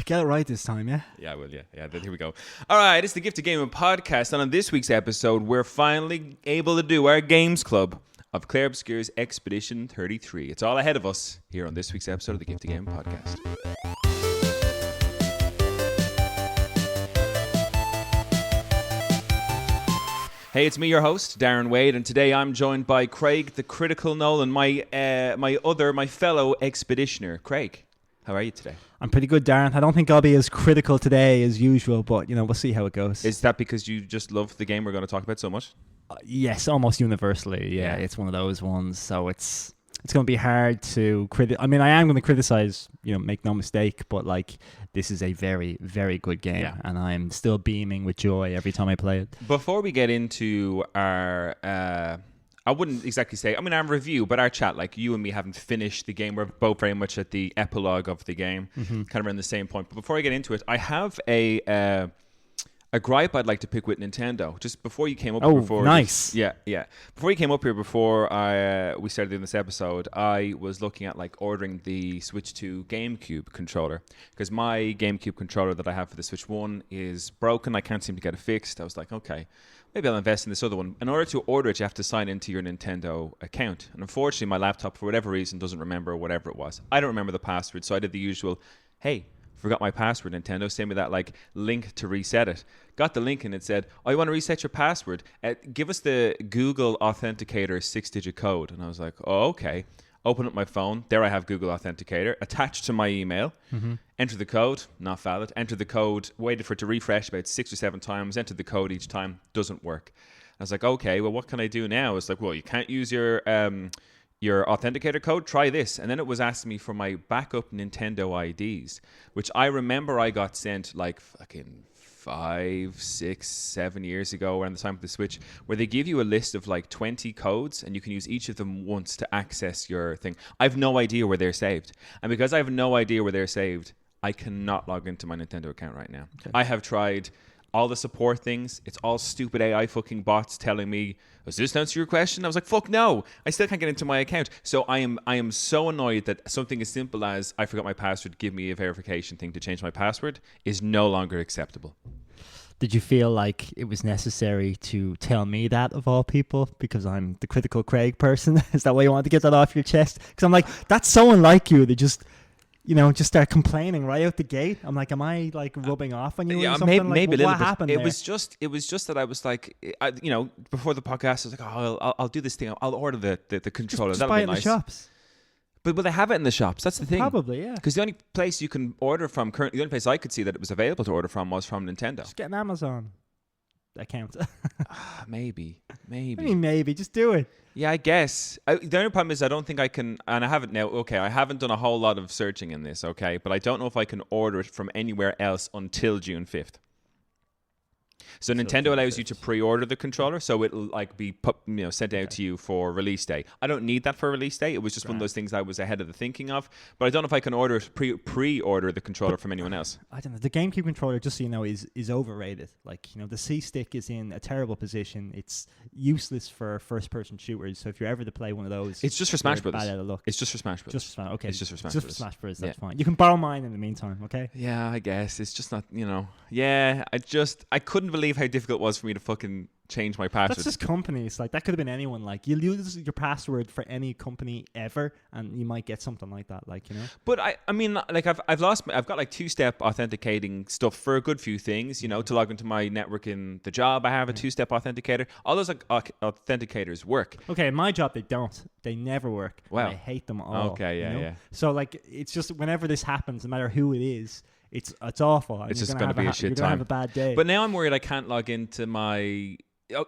Get it right this time, yeah? Yeah, I will, yeah. Then here we go. All right, it's the Gift of Gaming podcast, and on this week's episode, we're finally able to do our games club of Clair Obscur's Expedition 33. It's all ahead of us here on this week's episode of the Gift of Gaming podcast. Hey, it's me, your host, Darren Wade, and today I'm joined by Craig, the Critical Nolan, my fellow expeditioner. Craig, how are you today? I'm pretty good, Darren. I don't think I'll be as critical today as usual, but, we'll see how it goes. Is that because you just love the game we're going to talk about so much? Yes, almost universally. Yeah, it's one of those ones. So it's going to be hard to I mean, I am going to criticize, make no mistake, but this is a very, very good game, and I'm still beaming with joy every time I play it. Before we get into our, I wouldn't exactly say, our review, but our chat, you and me haven't finished the game. We're both very much at the epilogue of the game, kind of around the same point. But before I get into it, I have a gripe I'd like to pick with Nintendo. Just before you came up here before. Nice. Yeah. Before you came up here, before we started doing this episode, I was looking at ordering the Switch 2 GameCube controller, because my GameCube controller that I have for the Switch 1 is broken. I can't seem to get it fixed. I was like, okay, maybe I'll invest in this other one. In order to order it, you have to sign into your Nintendo account. And unfortunately, my laptop, for whatever reason, doesn't remember whatever it was. I don't remember the password, so I did the usual, hey, forgot my password, Nintendo, send me that link to reset it. Got the link and it said, oh, you want to reset your password? Give us the Google Authenticator 6-digit code. And I was like, oh, okay. Open up my phone. There I have Google Authenticator attached to my email. Enter the code, not valid. Enter the code, waited for it to refresh about 6 or 7 times. Enter the code each time, doesn't work. I was like, okay, well, what can I do now? It's like, well, you can't use your authenticator code, try this. And then it was asking me for my backup Nintendo IDs, which I remember I got sent fucking 5, 6, 7 years ago around the time of the Switch, where they give you a list of 20 codes and you can use each of them once to access your thing. I have no idea where they're saved. And because I have no idea where they're saved, I cannot log into my Nintendo account right now. Okay. I have tried all the support things. It's all stupid AI fucking bots telling me, does this answer your question? I was like, fuck no. I still can't get into my account. So I am so annoyed that something as simple as I forgot my password, give me a verification thing to change my password is no longer acceptable. Did you feel like it was necessary to tell me that, of all people, because I'm the critical Craig person? Is that why you wanted to get that off your chest? Because I'm like, that's so unlike you to just start complaining right out the gate. I'm like, am I rubbing off on you or something? Maybe a little what bit. Happened it there? was just that I was before the podcast, I was like, oh, I'll do this thing. I'll order the controller. Just That'll buy be it in nice. the shops. But will they have it in the shops? That's the thing. Probably, yeah. Because the only place you can order from currently, the only place I could see that it was available to order from was from Nintendo. Just get an Amazon account. Maybe. I mean, maybe. Just do it. Yeah, I guess. The only problem is I don't think I can, and I haven't now, okay, I haven't done a whole lot of searching in this, okay, but I don't know if I can order it from anywhere else until June 5th. So Nintendo allows you to pre-order the controller, so it'll be sent out to you for release day. I don't need that for release day. It was just one of those things I was ahead of the thinking of, but I don't know if I can order pre-order the controller from anyone else. I don't know. The GameCube controller, just so you know, is overrated. The C stick is in a terrible position. It's useless for first-person shooters. So if you're ever to play one of those, it's just for Smash Brothers. Bad out of luck. It's just for Smash Brothers. Just for Smash. Okay, it's just for Smash Brothers. Just for Smash Brothers. That's fine. You can borrow mine in the meantime. Okay. Yeah, I guess it's just not. Yeah, I couldn't believe how difficult it was for me to fucking change my password. That's just companies. That could have been anyone. You'll use your password for any company ever, and you might get something like that. But I've got two-step authenticating stuff for a good few things. To log into my network in the job, I have a two-step authenticator. All those authenticators work. Okay, in my job they don't. They never work. Wow. I hate them all. Okay, yeah. So it's just whenever this happens, no matter who it is, it's awful. It's just going to be a shit time. You're going to have a bad day. But now I'm worried I can't log into my...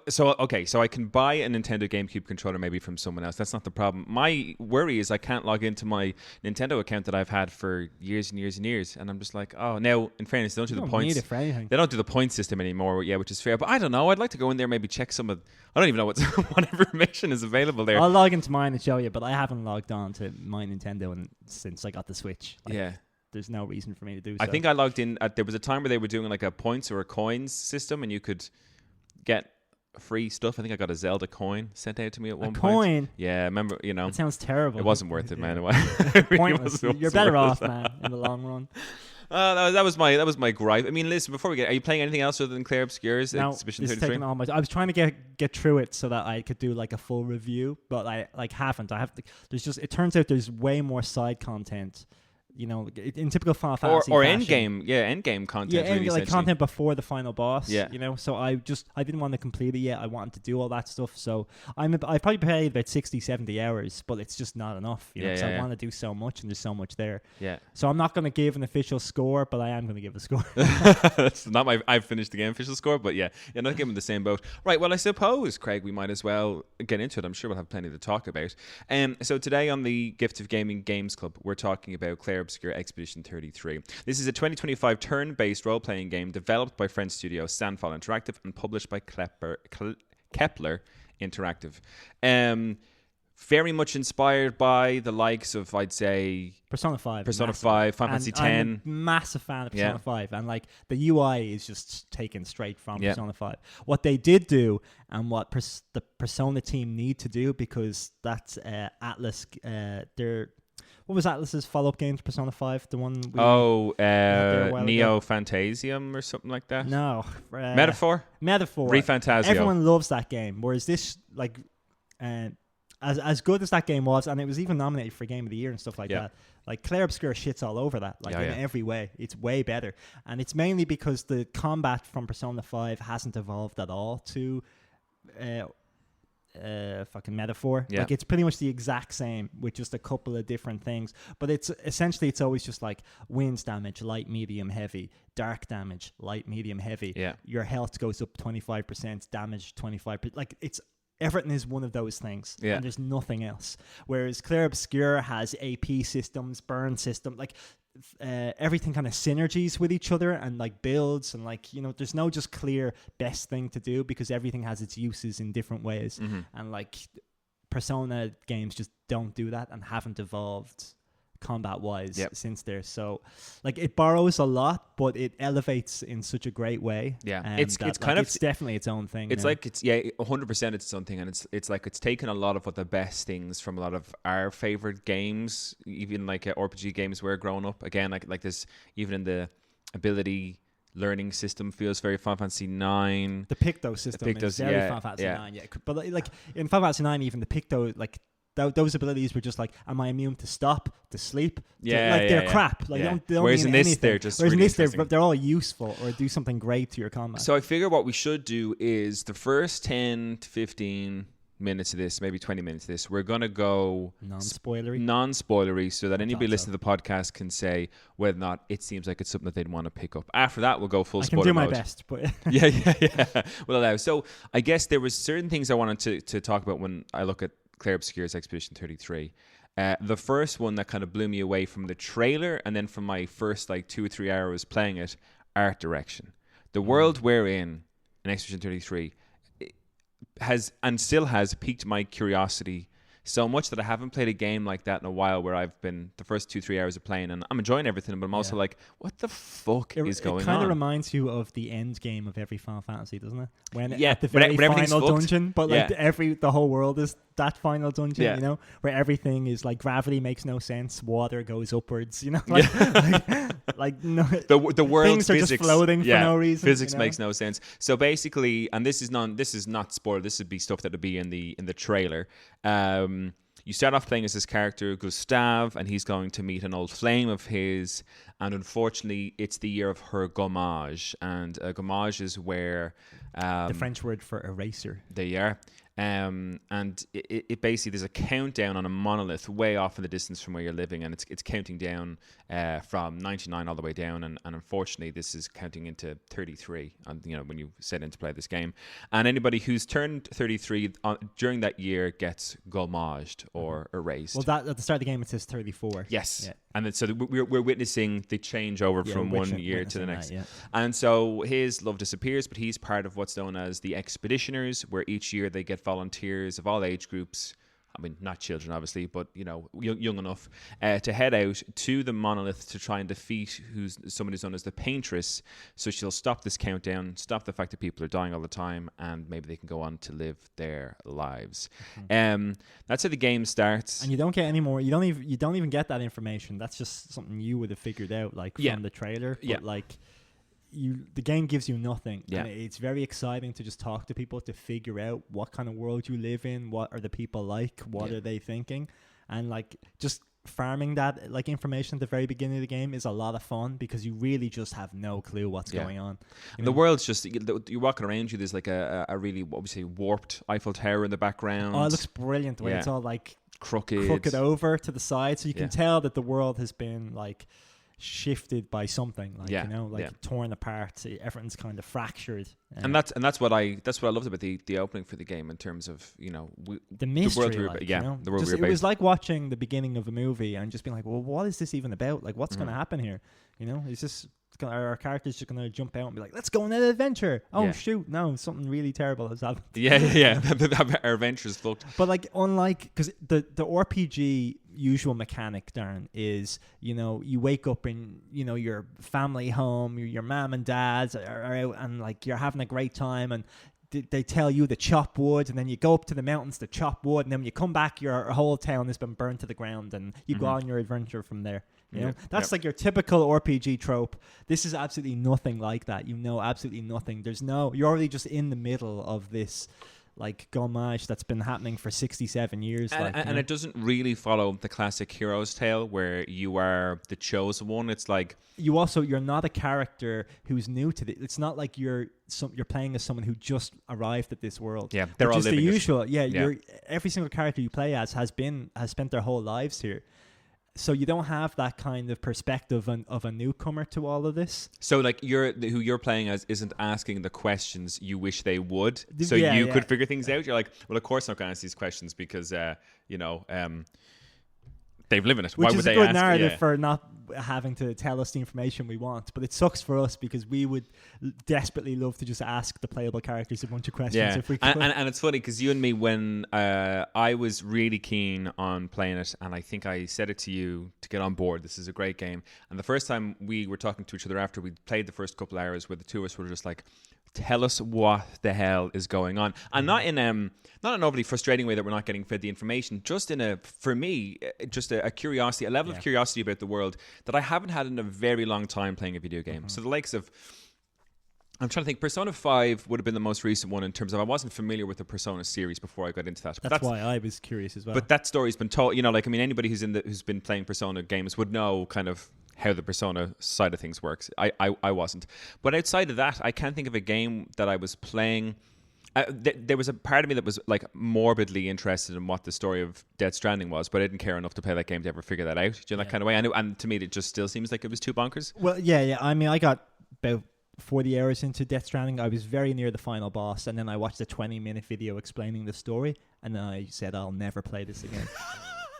So I can buy a Nintendo GameCube controller maybe from someone else. That's not the problem. My worry is I can't log into my Nintendo account that I've had for years and years and years. And I'm just like, oh, now, in fairness, they don't do the points. Need it for anything. They don't do the point system anymore, which is fair. But I don't know. I'd like to go in there, maybe check some of... I don't even know what information is available there. I'll log into mine and show you, but I haven't logged on to my Nintendo since I got the Switch. There's no reason for me to do so. I think I logged in. There was a time where they were doing a points or a coins system, and you could get free stuff. I think I got a Zelda coin sent out to me at one point. A coin? Yeah, remember, you know. That sounds terrible. It wasn't worth it, man. Pointless. You're better off, man, in the long run. That was my gripe. I mean, listen, before we get, are you playing anything else other than Clair Obscur's No, Exhibition it's 33? taken all my. I was trying to get through it so that I could do like a full review, but I haven't. I have to. There's just. It turns out there's way more side content. You know, in typical Final Fantasy or fashion. end game content. Yeah, really, like content before the final boss. Yeah. You know, so I didn't want to complete it yet. I wanted to do all that stuff. So I probably played about 60, 70 hours, but it's just not enough. You know, because I want to do so much and there's so much there. Yeah. So I'm not going to give an official score, but I am going to give a score. That's not my. I've finished the game official score, but yeah, you're not giving the same boat. Right. Well, I suppose, Craig, we might as well get into it. I'm sure we'll have plenty to talk about. So today on the Gift of Gaming Games Club, we're talking about Clair Obscur Expedition 33. This is a 2025 turn-based role-playing game developed by French studio Sandfall Interactive and published by Kepler Interactive. Very much inspired by the likes of, I'd say, Persona 5, Final Fantasy 10. I'm a massive fan of Persona 5, and like the UI is just taken straight from Persona 5. What they did do, and what the Persona team need to do, because that's Atlas, what was Atlas's follow-up game to Persona 5? The one Neo Phantasium or something like that? No. Metaphor? Refantasio. Everyone loves that game, whereas this, like, as good as that game was, and it was even nominated for Game of the Year and stuff like that, like, Clair Obscur shits all over that, like, in every way. It's way better. And it's mainly because the combat from Persona 5 hasn't evolved at all to fucking Metaphor. Like, it's pretty much the exact same with just a couple of different things, but it's essentially, it's always just like winds damage, light, medium, heavy, dark damage, light, medium, heavy. Your health goes up 25%, damage 25%. Like, it's everything is one of those things, and there's nothing else. Whereas Clair Obscur has AP systems, burn system, like everything kind of synergies with each other, and like builds, and like, you know, there's no just clear best thing to do, because everything has its uses in different ways. And like Persona games just don't do that and haven't evolved combat wise since there. So like, it borrows a lot, but it elevates in such a great way. It's definitely its own thing. It's like, it's 100% it's its own thing, and it's like, it's taken a lot of what the best things from a lot of our favorite games, even like RPG games we're growing up. Again, like this, even in the ability learning system feels very Final Fantasy 9. The Picto system is very Final Fantasy 9. But like in Final Fantasy 9, even the Picto, like those abilities were just like, am I immune to stop, to sleep? They're crap. Like, they don't whereas mean in this, anything. they're just whereas really in this, they're all useful or do something great to your combat. So I figure what we should do is the first 10 to 15 minutes of this, maybe 20 minutes of this, we're going to go non-spoilery, so that anybody listening to the podcast can say whether or not it seems like it's something that they'd want to pick up. After that, we'll go full spoiler mode. I can do my best, but yeah. We'll allow. So I guess there was certain things I wanted to talk about when I look at Clair Obscur's Expedition 33. The first one that kind of blew me away from the trailer, and then from my first like 2 or 3 hours playing it, art direction. The world we're in Expedition 33 has and still has piqued my curiosity so much that I haven't played a game like that in a while, where I've been the first 2-3 hours of playing and I'm enjoying everything, but I'm also like, what the fuck is going on? It kind of reminds you of the end game of every Final Fantasy, doesn't it? When at the very final dungeon, but like the whole world is that final dungeon, you know, where everything is like, gravity makes no sense, water goes upwards, you know, like no, the world's things are physics just floating for no reason. Physics makes no sense. So basically, and this is not spoiled. This would be stuff that would be in the trailer. You start off playing as this character, Gustave, and he's going to meet an old flame of his. And unfortunately, it's the year of her gommage. And gommage is where... the French word for eraser. There you are. And it basically, there's a countdown on a monolith way off in the distance from where you're living, and it's counting down from 99 all the way down, and unfortunately this is counting into 33 when you set in to play this game. And anybody who's turned 33 during that year gets gommaged or erased. Well, that at the start of the game it says 34. Yes. Yeah. And then, so we're witnessing the change over from one year to the next. And so his love disappears, but he's part of what's known as the Expeditioners, where each year they get volunteers of all age groups, I mean, not children, obviously, but, young enough, to head out to the monolith to try and defeat someone who's known as the Paintress. So she'll stop this countdown, stop the fact that people are dying all the time, and maybe they can go on to live their lives. That's how the game starts. And you don't get any more. You don't even get that information. That's just something you would have figured out, from the trailer. But the game gives you nothing. Yeah. And it's very exciting to just talk to people to figure out what kind of world you live in, what are the people like, what are they thinking, and just farming that information at the very beginning of the game is a lot of fun because you really just have no clue what's going on. The world's just, you're walking around you, there's a really, what we say, warped Eiffel Tower in the background. Oh, it looks brilliant the way it's all crooked over to the side, so you can tell that the world has been shifted by something, torn apart. Everything's kind of fractured, and that's what I loved about the opening for the game in terms of the mystery. The world it was like watching the beginning of a movie and just being like, well, what is this even about? What's going to happen here? Is this our characters just going to jump out and be like, let's go on an adventure? Oh shoot, no, something really terrible has happened. Our adventure's fucked. But unlike, because the RPG usual mechanic, Darren, is you wake up in your family home, your mom and dad are out and you're having a great time, and they tell you to chop wood, and then you go up to the mountains to chop wood, and then when you come back, your whole town has been burned to the ground, and you go on your adventure from there. That's your typical RPG trope. This is absolutely nothing like that. Absolutely nothing. You're already just in the middle of this gomage that's been happening for 67 years. And it doesn't really follow the classic hero's tale where you are the chosen one. It's you're not a character who's new to it. It's not like you're playing as someone who just arrived at this world. Yeah, they're all just living the usual. Every single character you play as has spent their whole lives here. So you don't have that kind of perspective of a newcomer to all of this. So who you're playing as isn't asking the questions you wish they would. So you could figure things out. You're like, well, of course I'm not going to ask these questions because they've lived in it. Which Why would is they a good ask? narrative for not having to tell us the information we want. But it sucks for us because we would desperately love to just ask the playable characters a bunch of questions if we could. And it's funny because you and me, when I was really keen on playing it, and I think I said it to you to get on board, this is a great game. And the first time we were talking to each other after we played the first couple hours, where the two of us were just like, tell us what the hell is going on. And not in an overly frustrating way that we're not getting fed the information, just in a curiosity, a level of curiosity about the world that I haven't had in a very long time playing a video game. So the likes of, I'm trying to think, Persona 5 would have been the most recent one in terms of I wasn't familiar with the Persona series before I got into that. That's why I was curious as well. But that story's been told, anybody who's been playing Persona games would know kind of how the Persona side of things works. I wasn't. But outside of that, I can't think of a game that I was playing. There was a part of me that was morbidly interested in what the story of Death Stranding was, but I didn't care enough to play that game to ever figure that out. Do you know that kind of way? And to me, it just still seems like it was too bonkers. Well, yeah. I mean, I got about 40 hours into Death Stranding. I was very near the final boss, and then I watched a 20-minute video explaining the story, and then I said, I'll never play this again.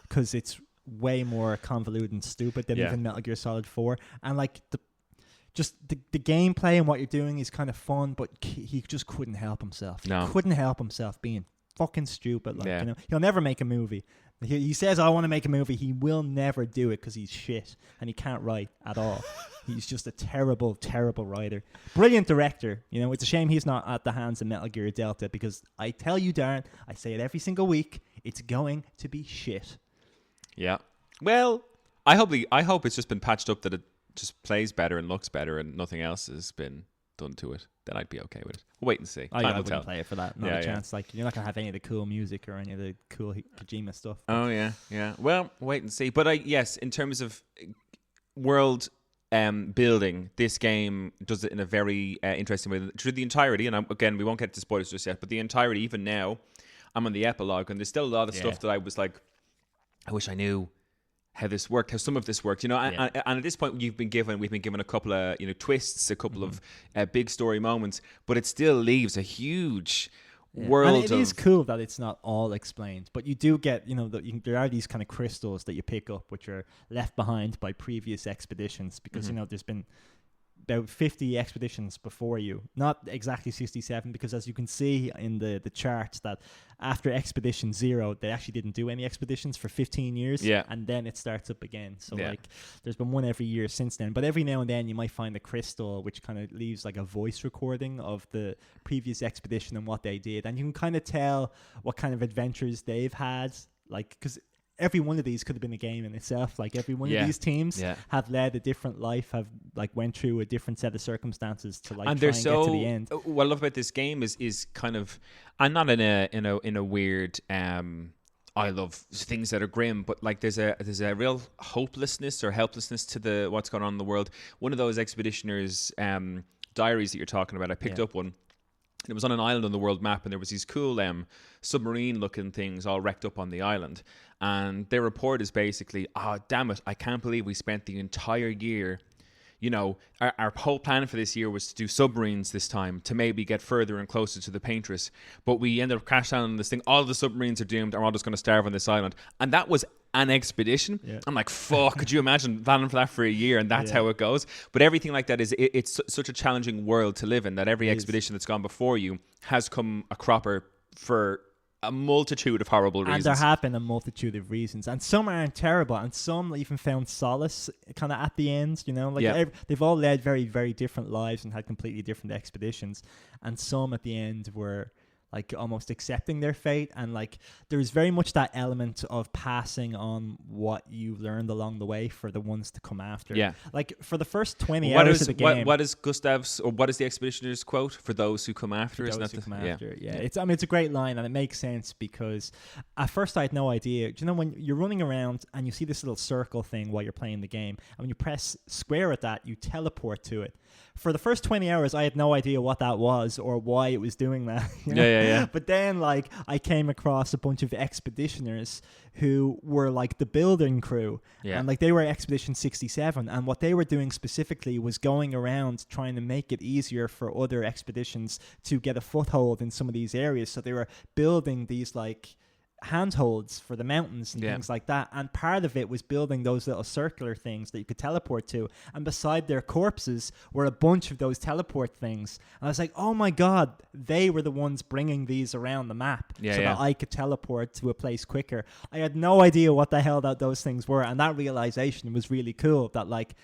Because it's way more convoluted and stupid than even Metal Gear Solid 4. And the gameplay and what you're doing is kind of fun, but he just couldn't help himself. No. He couldn't help himself being fucking stupid. He'll never make a movie. He says, I want to make a movie. He will never do it because he's shit and he can't write at all. He's just a terrible, terrible writer. Brilliant director. It's a shame he's not at the hands of Metal Gear Delta, because I tell you, Darren, I say it every single week, it's going to be shit. Yeah. Well, I hope it's just been patched up that it just plays better and looks better and nothing else has been done to it. Then I'd be okay with it. We'll wait and see. I wouldn't play it for that. Not a chance. You're not going to have any of the cool music or any of the cool Kojima stuff. Oh, yeah. Well, wait and see. But in terms of world building, this game does it in a very interesting way. Through the entirety, and again, we won't get to spoilers just yet, but the entirety, even now, I'm on the epilogue, and there's still a lot of stuff that I was like, I wish I knew how this worked, how some of this worked, and at this point we've been given a couple of twists, a couple of big story moments, but it still leaves a huge world. And it is cool that it's not all explained, but you do get there are these kind of crystals that you pick up which are left behind by previous expeditions, because there's been about 50 expeditions before you. Not exactly 67, because as you can see in the charts, that after Expedition 0, they actually didn't do any expeditions for 15 years. Yeah. And then it starts up again. So Yeah. like there's been one every year since then. But every now and then you might find a crystal which kind of leaves like a voice recording of the previous expedition and what they did. And you can kind of tell what kind of adventures they've had. Like, because every one of these could have been a game in itself. Like every one of these teams have led a different life, have like went through a different set of circumstances to like and try they're and so, get to the end. What I love about this game is kind of, and not in a weird I love things that are grim, but like there's a real hopelessness or helplessness to the what's going on in the world. One of those expeditioners' diaries that you're talking about, I picked up one. It was on an island on the world map, and there was these cool submarine-looking things all wrecked up on the island. And their report is basically, oh, damn it, I can't believe we spent the entire year, you know, our whole plan for this year was to do submarines this time to maybe get further and closer to the Paintress. But we ended up crashing on this thing. All the submarines are doomed, and we're all just going to starve on this island. And that was an expedition. Yeah. I'm like, fuck, could you imagine planning for that for a year, and that's how it goes? But everything like that it's such a challenging world to live in, that every expedition that's gone before you has come a cropper for a multitude of horrible reasons. And there have been a multitude of reasons, and some aren't terrible, and some even found solace kind of at the end, you know, like they've all led very, very different lives and had completely different expeditions, and some at the end were like almost accepting their fate. And like there's very much that element of passing on what you've learned along the way for the ones to come after. Yeah, like for the first 20 hours of the game, what is Gustav's, or what is the expeditioner's quote? For those who come after, it's I mean, it's a great line, and it makes sense, because at first I had no idea. Do you know, when you're running around and you see this little circle thing while you're playing the game, and when you press square at that, you teleport to it. For the first 20 hours, I had no idea what that was or why it was doing that. You know? Yeah. But then, like, I came across a bunch of expeditioners who were like the building crew, and like they were Expedition 67, and what they were doing specifically was going around trying to make it easier for other expeditions to get a foothold in some of these areas. So they were building these like handholds for the mountains and things like that, and part of it was building those little circular things that you could teleport to, and beside their corpses were a bunch of those teleport things, and I was like, oh my god, they were the ones bringing these around the map that I could teleport to a place quicker. I had no idea what the hell that those things were, and that realization was really cool, that like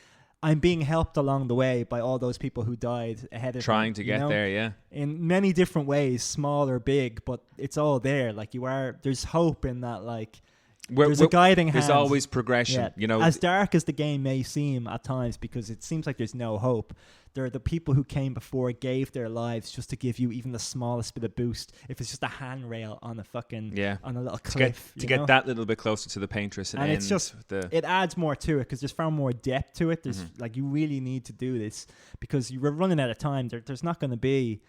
I'm being helped along the way by all those people who died ahead of me. Trying to get there, in many different ways, small or big, but it's all there. Like there's hope in that, like there's a guiding hand. There's always progression, you know. As dark as the game may seem at times, because it seems like there's no hope, there are the people who came before, gave their lives just to give you even the smallest bit of boost, if it's just a handrail on a fucking on a little cliff, to get that little bit closer to the Paintress, and it's just it adds more to it, because there's far more depth to it. There's like, you really need to do this because you were running out of time. There's not going to be,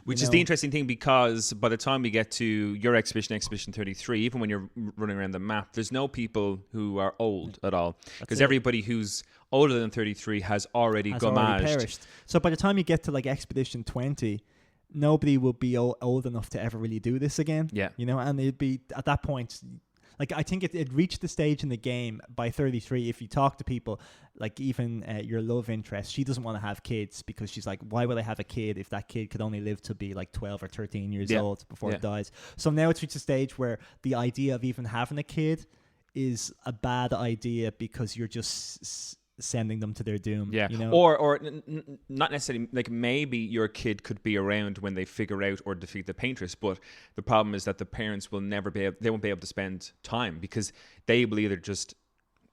which is the interesting thing, because by the time we get to your expedition 33, even when you're running around the map, there's no people who are old at all, because everybody who's older than 33 has already perished. So by the time you get to like Expedition 20, nobody will be old enough to ever really do this again. Yeah, you know, and it'd be at that point. Like, I think it reached the stage in the game by 33. If you talk to people, like even your love interest, she doesn't want to have kids, because she's like, why would I have a kid if that kid could only live to be like 12 or 13 years old before it dies? So now it's reached a stage where the idea of even having a kid is a bad idea, because you're just sending them to their doom. Yeah, you know? or not necessarily. Like, maybe your kid could be around when they figure out or defeat the Paintress, but the problem is that the parents will never be able, they won't be able to spend time, because they will either just,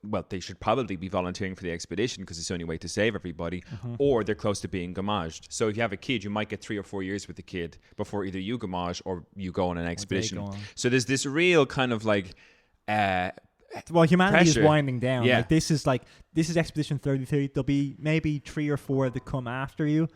well, they should probably be volunteering for the expedition because it's the only way to save everybody, or they're close to being gommaged. So if you have a kid, you might get 3 or 4 years with the kid before either you gommage or you go on an expedition. So there's this real kind of like well, humanity is winding down. Yeah. This is Expedition 33. There'll be maybe 3 or 4 that come after you,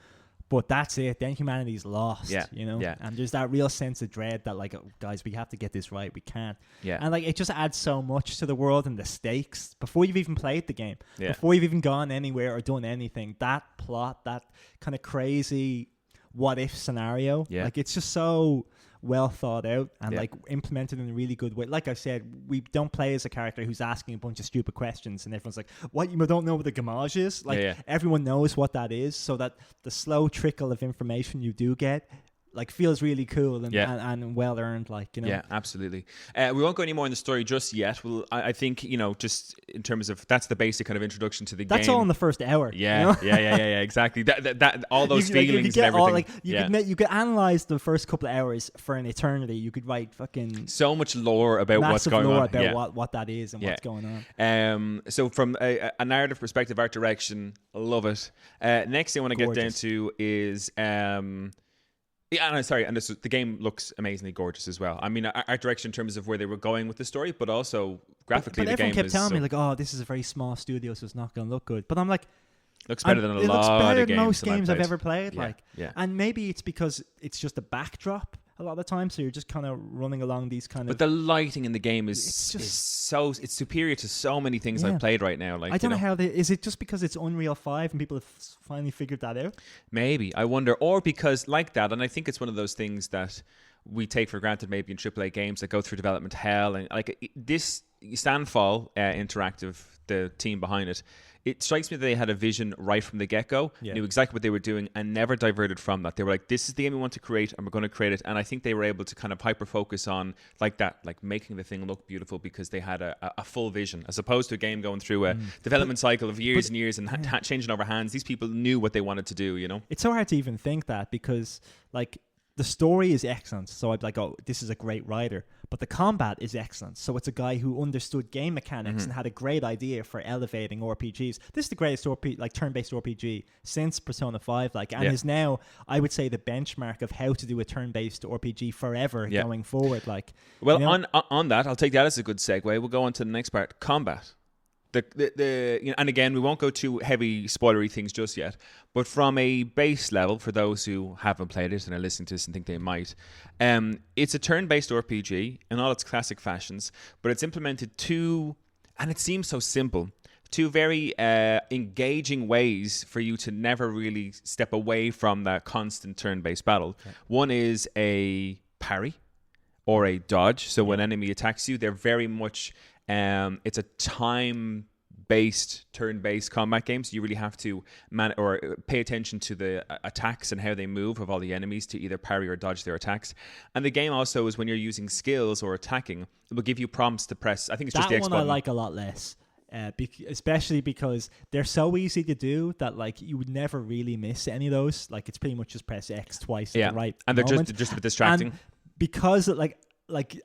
but that's it. Then humanity's lost. Yeah. You know? Yeah. And there's that real sense of dread that, like, oh, guys, we have to get this right. We can't. Yeah. And like, it just adds so much to the world and the stakes before you've even played the game. Yeah. Before you've even gone anywhere or done anything. That plot, that kind of crazy what if scenario. Yeah. Like, it's just so well thought out and Yeah. like implemented in a really good way. Like I said, we don't play as a character who's asking a bunch of stupid questions and everyone's like, what, you don't know what the gamage is? Like everyone knows what that is, so that the slow trickle of information you do get like feels really cool and well earned, like, you know. Yeah, absolutely. We won't go any more in the story just yet. Well, I think, you know, just in terms of that's the basic kind of introduction to the game. That's all in the first hour. Yeah, you know? yeah, exactly. That all those feelings and everything. You could analyze the first couple of hours for an eternity. You could write fucking so much lore about what's going on. About what that is and what's going on. So from a narrative perspective, art direction, I love it. Next thing I want to get down to is the game looks amazingly gorgeous as well. I mean, art direction in terms of where they were going with the story, but also graphically, but the game everyone kept telling me like, "Oh, this is a very small studio, so it's not going to look good." But I'm like, looks better than it looks better than most games I've ever played. And maybe it's because it's just a backdrop a lot of the time, so you're just kind of running along these kind of. But the lighting in the game is it's superior to so many things I've played right now. Like, I don't know how is it just because it's Unreal 5 and people have finally figured that out? Maybe, I wonder, or because like that, and I think it's one of those things that we take for granted maybe in AAA games that go through development hell, and like this Standfall Interactive, the team behind it. It strikes me that they had a vision right from the get-go, knew exactly what they were doing, and never diverted from that. They were like, this is the game we want to create, and we're going to create it. And I think they were able to kind of hyper-focus on like that, like making the thing look beautiful because they had a full vision, as opposed to a game going through a development cycle of years and years and changing over hands. These people knew what they wanted to do, you know? It's so hard to even think that because, like, the story is excellent, so I'd be like, oh, this is a great writer. But the combat is excellent, so it's a guy who understood game mechanics and had a great idea for elevating RPGs. This is the greatest turn-based RPG since Persona 5, and is now, I would say, the benchmark of how to do a turn-based RPG forever going forward. Well, you know? on that, I'll take that as a good segue. We'll go on to the next part, combat. And again, we won't go too heavy spoilery things just yet, but from a base level, for those who haven't played it and are listening to this and think they might, it's a turn-based RPG in all its classic fashions, but it's implemented and it seems so simple, two very engaging ways for you to never really step away from that constant turn-based battle. Okay. One is a parry or a dodge, so when an enemy attacks you, they're very much... it's a time-based, turn-based combat game, so you really have to pay attention to the attacks and how they move of all the enemies to either parry or dodge their attacks. And the game also is when you're using skills or attacking, it will give you prompts to press. I think it's just the X button. That one I like a lot less. Especially because they're so easy to do that you would never really miss any of those. It's pretty much just press X twice at the right and they're moment. just a bit distracting. And because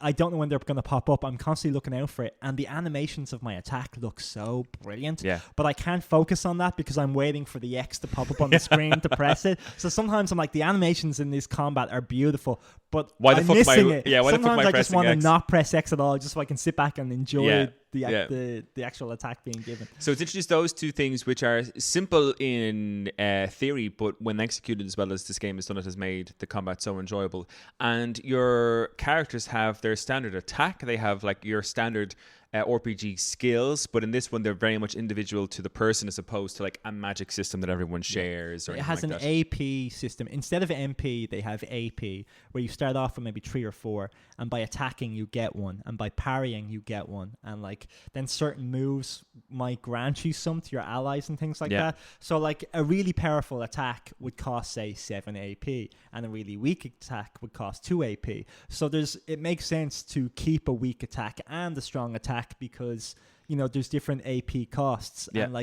I don't know when they're going to pop up. I'm constantly looking out for it. And the animations of my attack look so brilliant. Yeah. But I can't focus on that because I'm waiting for the X to pop up on the screen to press it. So sometimes I'm like, the animations in this combat are beautiful, but I'm missing it. Yeah, sometimes I just want to not press X at all just so I can sit back and enjoy the actual attack being given. So it's introduced those two things, which are simple in theory, but when executed as well as this game has done, it has made the combat so enjoyable. And your characters have their standard attack. They have your standard RPG skills, but in this one they're very much individual to the person as opposed to a magic system that everyone shares. Or it has an AP system. Instead of MP, they have AP, where you start off with maybe 3 or 4, and by attacking you get 1, and by parrying you get 1, and then certain moves might grant you some to your allies and things like that. So a really powerful attack would cost, say, 7 AP, and a really weak attack would cost 2 AP. So it makes sense to keep a weak attack and a strong attack because there's different AP costs, and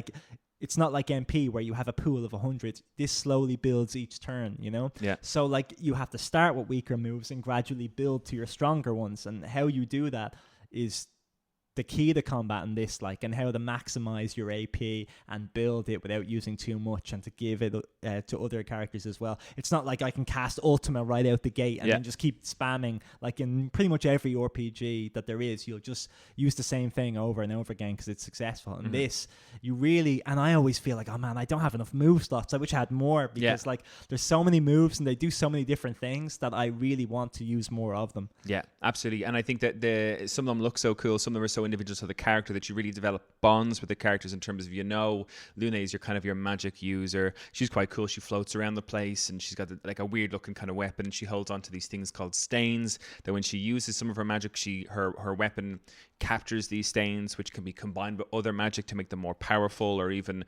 it's not like MP where you have a pool of 100. This slowly builds each turn, so you have to start with weaker moves and gradually build to your stronger ones, and how you do that is the key to combat in this, and how to maximize your AP and build it without using too much, and to give it to other characters as well. It's not like I can cast Ultima right out the gate and then just keep spamming. In pretty much every RPG that there is, you'll just use the same thing over and over again because it's successful. And this, you really, and I always feel oh man, I don't have enough move slots. I wish I had more because there's so many moves and they do so many different things that I really want to use more of them. Yeah, absolutely. And I think that some of them look so cool, some of them are so so individual to the character that you really develop bonds with the characters in terms of, Luna is your magic user. She's quite cool. She floats around the place and she's got like a weird looking kind of weapon, and she holds on to these things called stains that when she uses some of her magic, her weapon captures these stains, which can be combined with other magic to make them more powerful, or even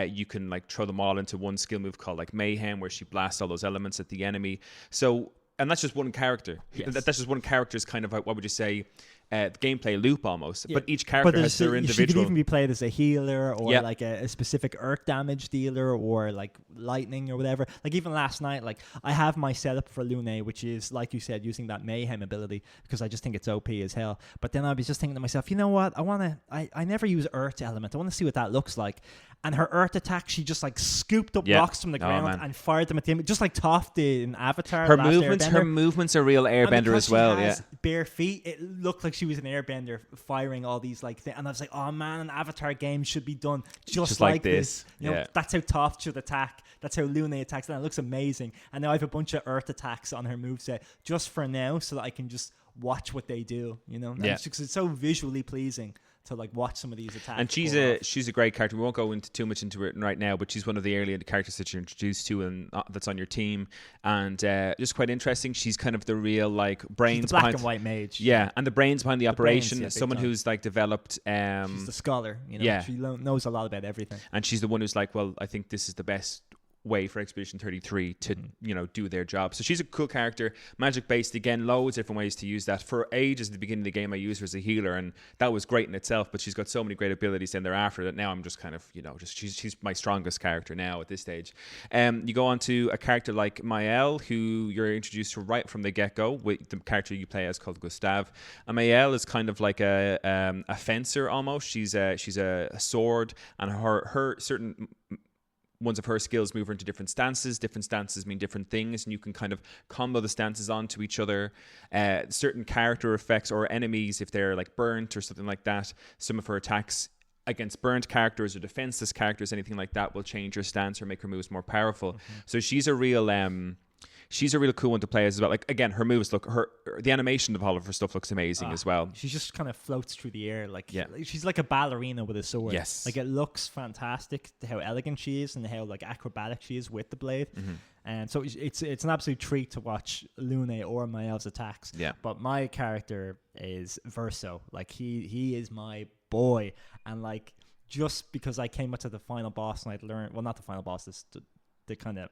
you can like throw them all into one skill move called like Mayhem, where she blasts all those elements at the enemy. So, and that's just one character. Yes. That's just one character's kind of, what would you say, gameplay loop almost. Yeah. But each character has their individual. She could even be played as a healer, or Yeah. like a specific earth damage dealer, or like lightning or whatever. Like even last night, like I have my setup for Lune, which is, like you said, using that Mayhem ability, because I just think it's OP as hell. But then I was just thinking to myself, you know what? I never use earth element. I want to see what that looks like. And her earth attack, she just like scooped up rocks from the ground and fired them at him, just like Toph did in Avatar. Her movements are real airbender as well. She has bare feet. It looked like she was an airbender firing all these like things. And I was like, oh man, an Avatar game should be done just like this. That's how Toph should attack. That's how Lune attacks. And it looks amazing. And now I have a bunch of earth attacks on her moveset just for now, so that I can just watch what they do. Because it's so visually pleasing to like watch some of these attacks. And she's a great character. We won't go into too much into it right now, but she's one of the early characters that you're introduced to and that's on your team, and just quite interesting. She's kind of the real like brains, she's the black behind, and white mage. Yeah, and the brains behind the operation. Brains, someone who's like developed. She's the scholar. She knows a lot about everything. And she's the one who's like, well, I think this is the best way for Expedition 33 to do their job. So she's a cool character, magic based, again, loads of different ways to use that. For ages at the beginning of the game I used her as a healer, and that was great in itself, but she's got so many great abilities then thereafter that now I'm just kind of she's my strongest character now at this stage. You go on to a character like Maëlle, who you're introduced to right from the get-go, with the character you play as called Gustave. And Maëlle is kind of like a fencer almost. She's a sword, and her certain ones of her skills move her into different stances. Different stances mean different things, and you can kind of combo the stances onto each other. Certain character effects or enemies, if they're like burnt or something like that, some of her attacks against burnt characters or defenseless characters, anything like that, will change her stance or make her moves more powerful. Mm-hmm. So she's a real cool one to play as well. Like again, her moves the animation of all of her stuff looks amazing as well. She just kind of floats through the air she's like a ballerina with a sword. Yes, like it looks fantastic how elegant she is and how like acrobatic she is with the blade. Mm-hmm. And so it's an absolute treat to watch Lune or Maëlle's attacks. Yeah, but my character is Verso. Like he is my boy, and like just because I came up to the final boss and I'd learned, well, not the final boss, the kind of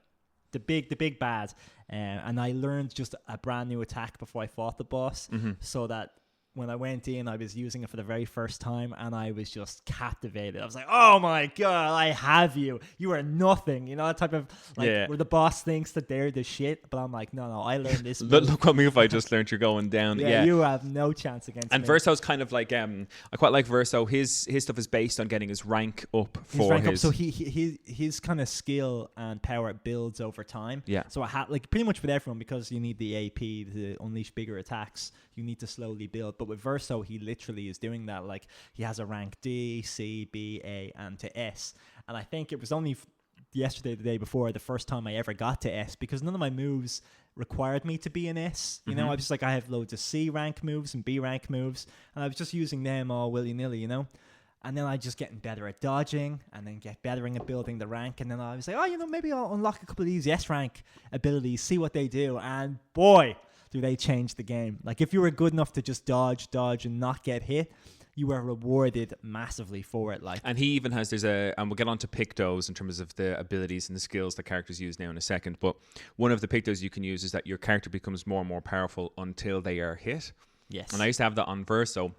the big bad, and I learned just a brand new attack before I fought the boss, so that when I went in, I was using it for the very first time, and I was just captivated. I was like, "Oh my god, I have you! You are nothing!" That type of where the boss thinks that they're the shit, but I'm like, "No, I learned this." Look what move I just learned. You're going down. Yeah, you have no chance against me. And Verso's kind of like I quite like Verso. His stuff is based on getting his rank up for his. So his kind of skill and power builds over time. Yeah. So like pretty much with everyone, because you need the AP to unleash bigger attacks, you need to slowly build. But with Verso, he literally is doing that. Like he has a rank D, C, B, A, and to S. And I think it was only yesterday, the day before, the first time I ever got to S, because none of my moves required me to be an S. I was just like, I have loads of C rank moves and B rank moves, and I was just using them all willy-nilly, And then I just getting better at dodging, and then get better at building the rank. And then I was like, maybe I'll unlock a couple of these S rank abilities, see what they do. And boy, do they change the game. Like if you were good enough to just dodge and not get hit, you are rewarded massively for it. And he even has, and we'll get on to Pictos in terms of the abilities and the skills that characters use now in a second, but one of the Pictos you can use is that your character becomes more and more powerful until they are hit. Yes. And I used to have that on Verso.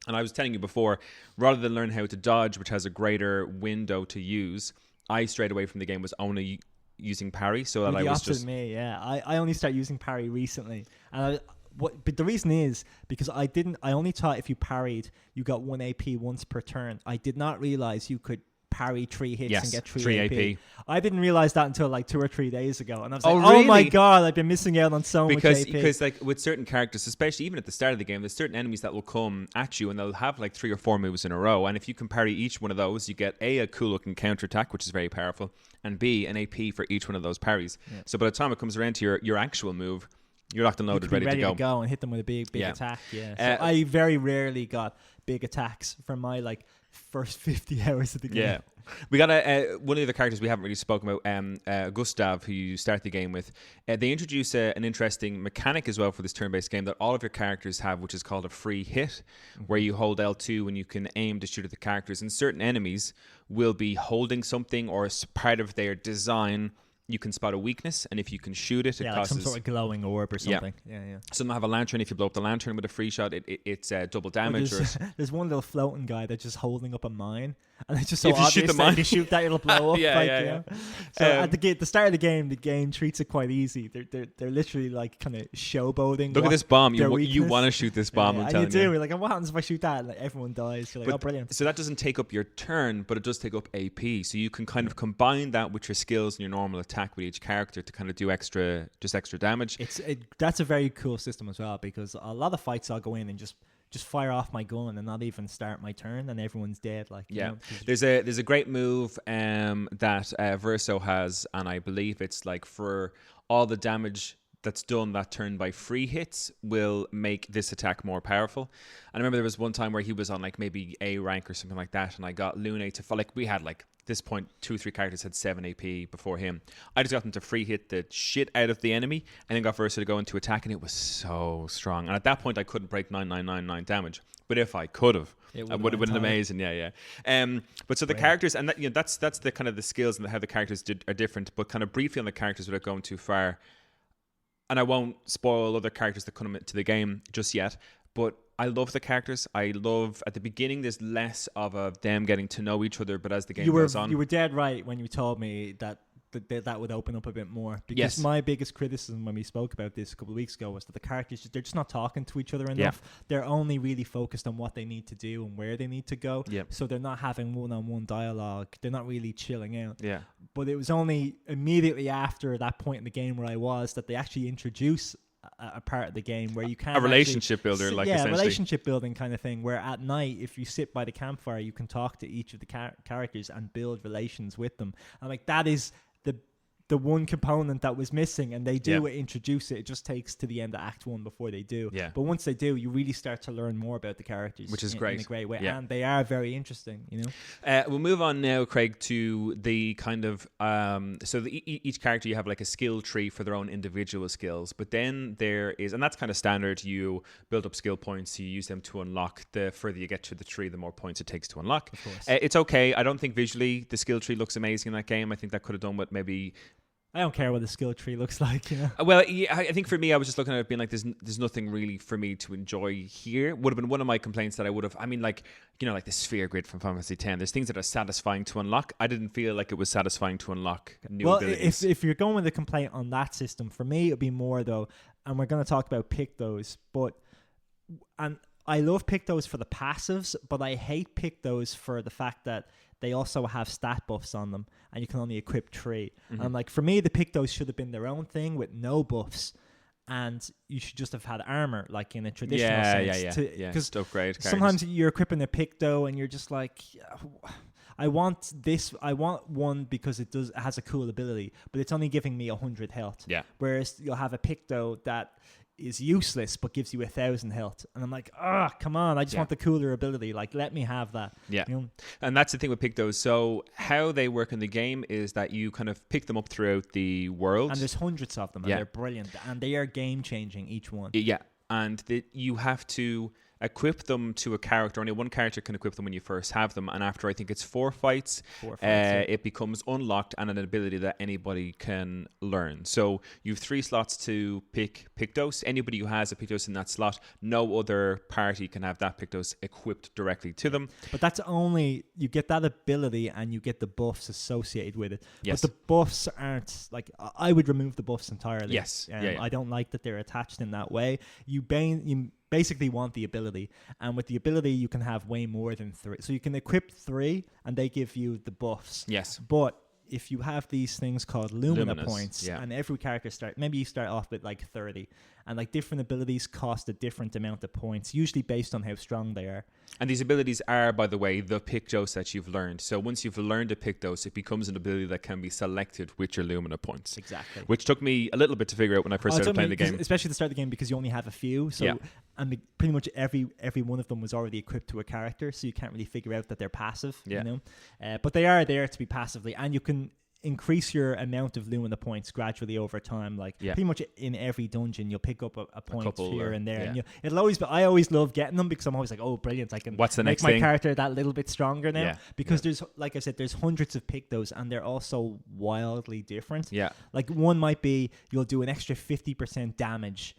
And I was telling you before, rather than learn how to dodge, which has a greater window to use, I straight away from the game was only using parry, so that I was just me. Yeah, I only started using parry recently, and but the reason is because I only thought if you parried, you got 1 AP once per turn. I did not realize you could parry 3 hits and get 3 AP. I didn't realize that until like 2 or 3 days ago, and I was like, really? "Oh my god, I've been missing out on so much AP." Because like with certain characters, especially even at the start of the game, there's certain enemies that will come at you and they'll have like 3 or 4 moves in a row, and if you can parry each one of those, you get a cool looking counter attack, which is very powerful, and B, an AP for each one of those parries. Yeah. So by the time it comes around to your actual move, You're locked and you loaded, could be ready to go. and hit them with a big Yeah. attack. Yeah, so I very rarely got big attacks from my like first 50 hours of the game. Yeah. We got one of the other characters we haven't really spoken about, Gustav, who you start the game with. They introduce an interesting mechanic as well for this turn-based game that all of your characters have, which is called a free hit, where you hold L2 and you can aim to shoot at the characters. And certain enemies will be holding something, or as part of their design, you can spot a weakness, and if you can shoot it, it like causes some sort of glowing orb or something. Yeah. Some have a lantern. If you blow up the lantern with a free shot, it's double damage. There's one little floating guy that's just holding up a mine, and it's just so if you obvious shoot the that mine, if you shoot that, it'll blow up. Yeah. So at the start of the game treats it quite easy. They're literally like kind of showboating. Look at this bomb. You weakness. want to shoot this bomb. I'm telling you. You're like, what happens if I shoot that? And like everyone dies. You're like, oh, brilliant. So that doesn't take up your turn, but it does take up AP. So you can kind of combine that with your skills and your normal attack with each character to kind of do extra damage. That's a very cool system as well, because a lot of fights I'll go in and just fire off my gun and not even start my turn, and everyone's dead. Like, you know, there's a great move that Verso has, and I believe it's like for all the damage that's done that turn by free hits will make this attack more powerful. I remember there was one time where he was on like maybe A rank or something like that, and I got Lune to like we had like this point 2 or 3 characters had 7 AP before him. I just got them to free hit the shit out of the enemy, and then got Versa to go into attack, and it was so strong. And at that point I couldn't break 9999 damage, but if I could have, it would have been amazing. But so the characters, and that's the kind of the skills and how the characters are different. But kind of briefly on the characters without going too far, and I won't spoil other characters that come into the game just yet, but I love the characters. I love, at the beginning, there's less of them getting to know each other, but as the game goes on... You were dead right when you told me that would open up a bit more. Because my biggest criticism when we spoke about this a couple of weeks ago was that the characters, they're just not talking to each other enough. Yeah. They're only really focused on what they need to do and where they need to go. Yeah. So they're not having one-on-one dialogue. They're not really chilling out. Yeah. But it was only immediately after that point in the game where I was that they actually introduce a part of the game where you can a relationship builder, essentially. Relationship building kind of thing, where at night, if you sit by the campfire, you can talk to each of the characters and build relations with them. And like that is the one component that was missing, and they do introduce it. It just takes to the end of Act 1 before they do. Yeah. But once they do, you really start to learn more about the characters, which is great in a great way, yeah. And they are very interesting. You know. We'll move on now, Craig, to the kind of each character, you have like a skill tree for their own individual skills, but then there is, and that's kind of standard. You build up skill points, you use them to unlock. The further you get to the tree, the more points it takes to unlock. Of course. It's okay. I don't think visually the skill tree looks amazing in that game. I think that could have done what maybe. I don't care what the skill tree looks like, you know. Well, yeah, I think for me, I was just looking at it being like, there's nothing really for me to enjoy here. Would have been one of my complaints that I would have. I mean, like, you know, like the sphere grid from Final Fantasy X. There's things that are satisfying to unlock. I didn't feel like it was satisfying to unlock new abilities. If you're going with a complaint on that system, for me, it'd be more though, and we're going to talk about Pictos, and I love Pictos for the passives, but I hate Pictos for the fact that they also have stat buffs on them, and you can only equip 3. Mm-hmm. And like for me, the Pictos should have been their own thing with no buffs, and you should just have had armor, like in a traditional sense. Because sometimes you're equipping a Picto, and you're just like, I want this. I want one because it has a cool ability, but it's only giving me 100 health. Yeah. Whereas you'll have a Picto that is useless but gives you 1,000 health, and I'm like, come on, I just want the cooler ability, like let me have that. You know? And that's the thing with Pictos. So how they work in the game is that you kind of pick them up throughout the world, and there's hundreds of them, and they're brilliant, and they are game changing, each one. And you have to equip them to a character. Only one character can equip them when you first have them, and after I think it's 4 fights, it becomes unlocked and an ability that anybody can learn. So you have 3 slots to pick Pictos. Anybody who has a Pictos in that slot, no other party can have that Pictos equipped directly to them. But that's only, you get that ability and you get the buffs associated with it. Yes. But the buffs aren't, like, I would remove the buffs entirely. Yes. I don't like that they're attached in that way. You basically want the ability, and with the ability you can have way more than 3, so you can equip 3 and they give you the buffs. Yes. But if you have these things called Lumina Luminous, points, yeah. and every character maybe you start off with like 30, and like different abilities cost a different amount of points, usually based on how strong they are. And these abilities are, by the way, the Pictos that you've learned. So once you've learned a Pictos, it becomes an ability that can be selected with your Lumina points. Exactly. Which took me a little bit to figure out when I first started playing the game. Especially at the start of the game, because you only have a few. So, and pretty much every one of them was already equipped to a character, so you can't really figure out that they're passive. Yeah. You know, but they are there to be passively, and you can increase your amount of Lumina points gradually over time. Like pretty much in every dungeon, you'll pick up a point here and there, and it'll always. But I always love getting them because I'm always like, oh, brilliant! I can make my character that little bit stronger now. Because there's, like I said, there's hundreds of Pictos, and they're also wildly different. Yeah, like one might be you'll do an extra 50% damage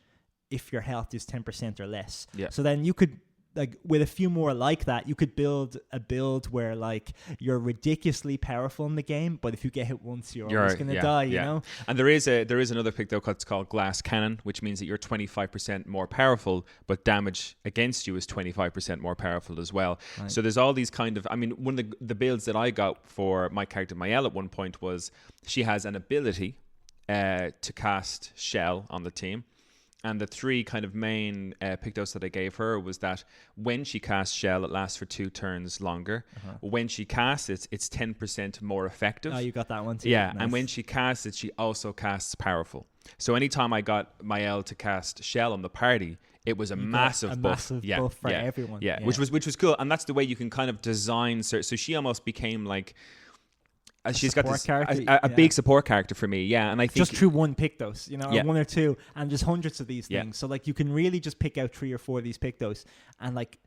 if your health is 10% or less. Yeah. So then you could, like, with a few more like that, you could build a build where like you're ridiculously powerful in the game, but if you get hit once, you're always going to die. You know. And there is another Picto that's called Glass Cannon, which means that you're 25% more powerful, but damage against you is 25% more powerful as well. Right. So there's all these kind of. I mean, one of the builds that I got for my character Mael at one point was she has an ability to cast Shell on the team. And the three kind of main Pictos that I gave her was that when she casts Shell, it lasts for 2 turns longer. When she casts it, it's 10% more effective. Oh, you got that one too. Yeah, nice. And when she casts it, she also casts Powerful. So anytime I got Mael to cast Shell on the party, it was a massive buff. Buff for everyone. Yeah, which was cool. And that's the way you can kind of design. So she almost became like... she's got this, a big support character for me, and I think just through one Pictos, you know, or one or two, and there's hundreds of these things. So like you can really just pick out 3 or 4 of these Pictos and like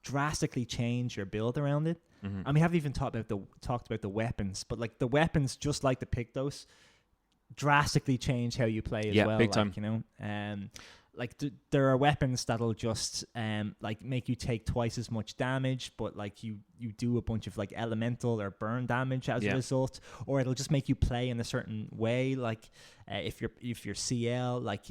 drastically change your build around it. And we haven't even talked about the weapons, but like the weapons, just like the Pictos, drastically change how you play as well. Big time. You know, like there are weapons that'll just like make you take twice as much damage, but like you do a bunch of like elemental or burn damage as a result, or it'll just make you play in a certain way. Like if you're CL, like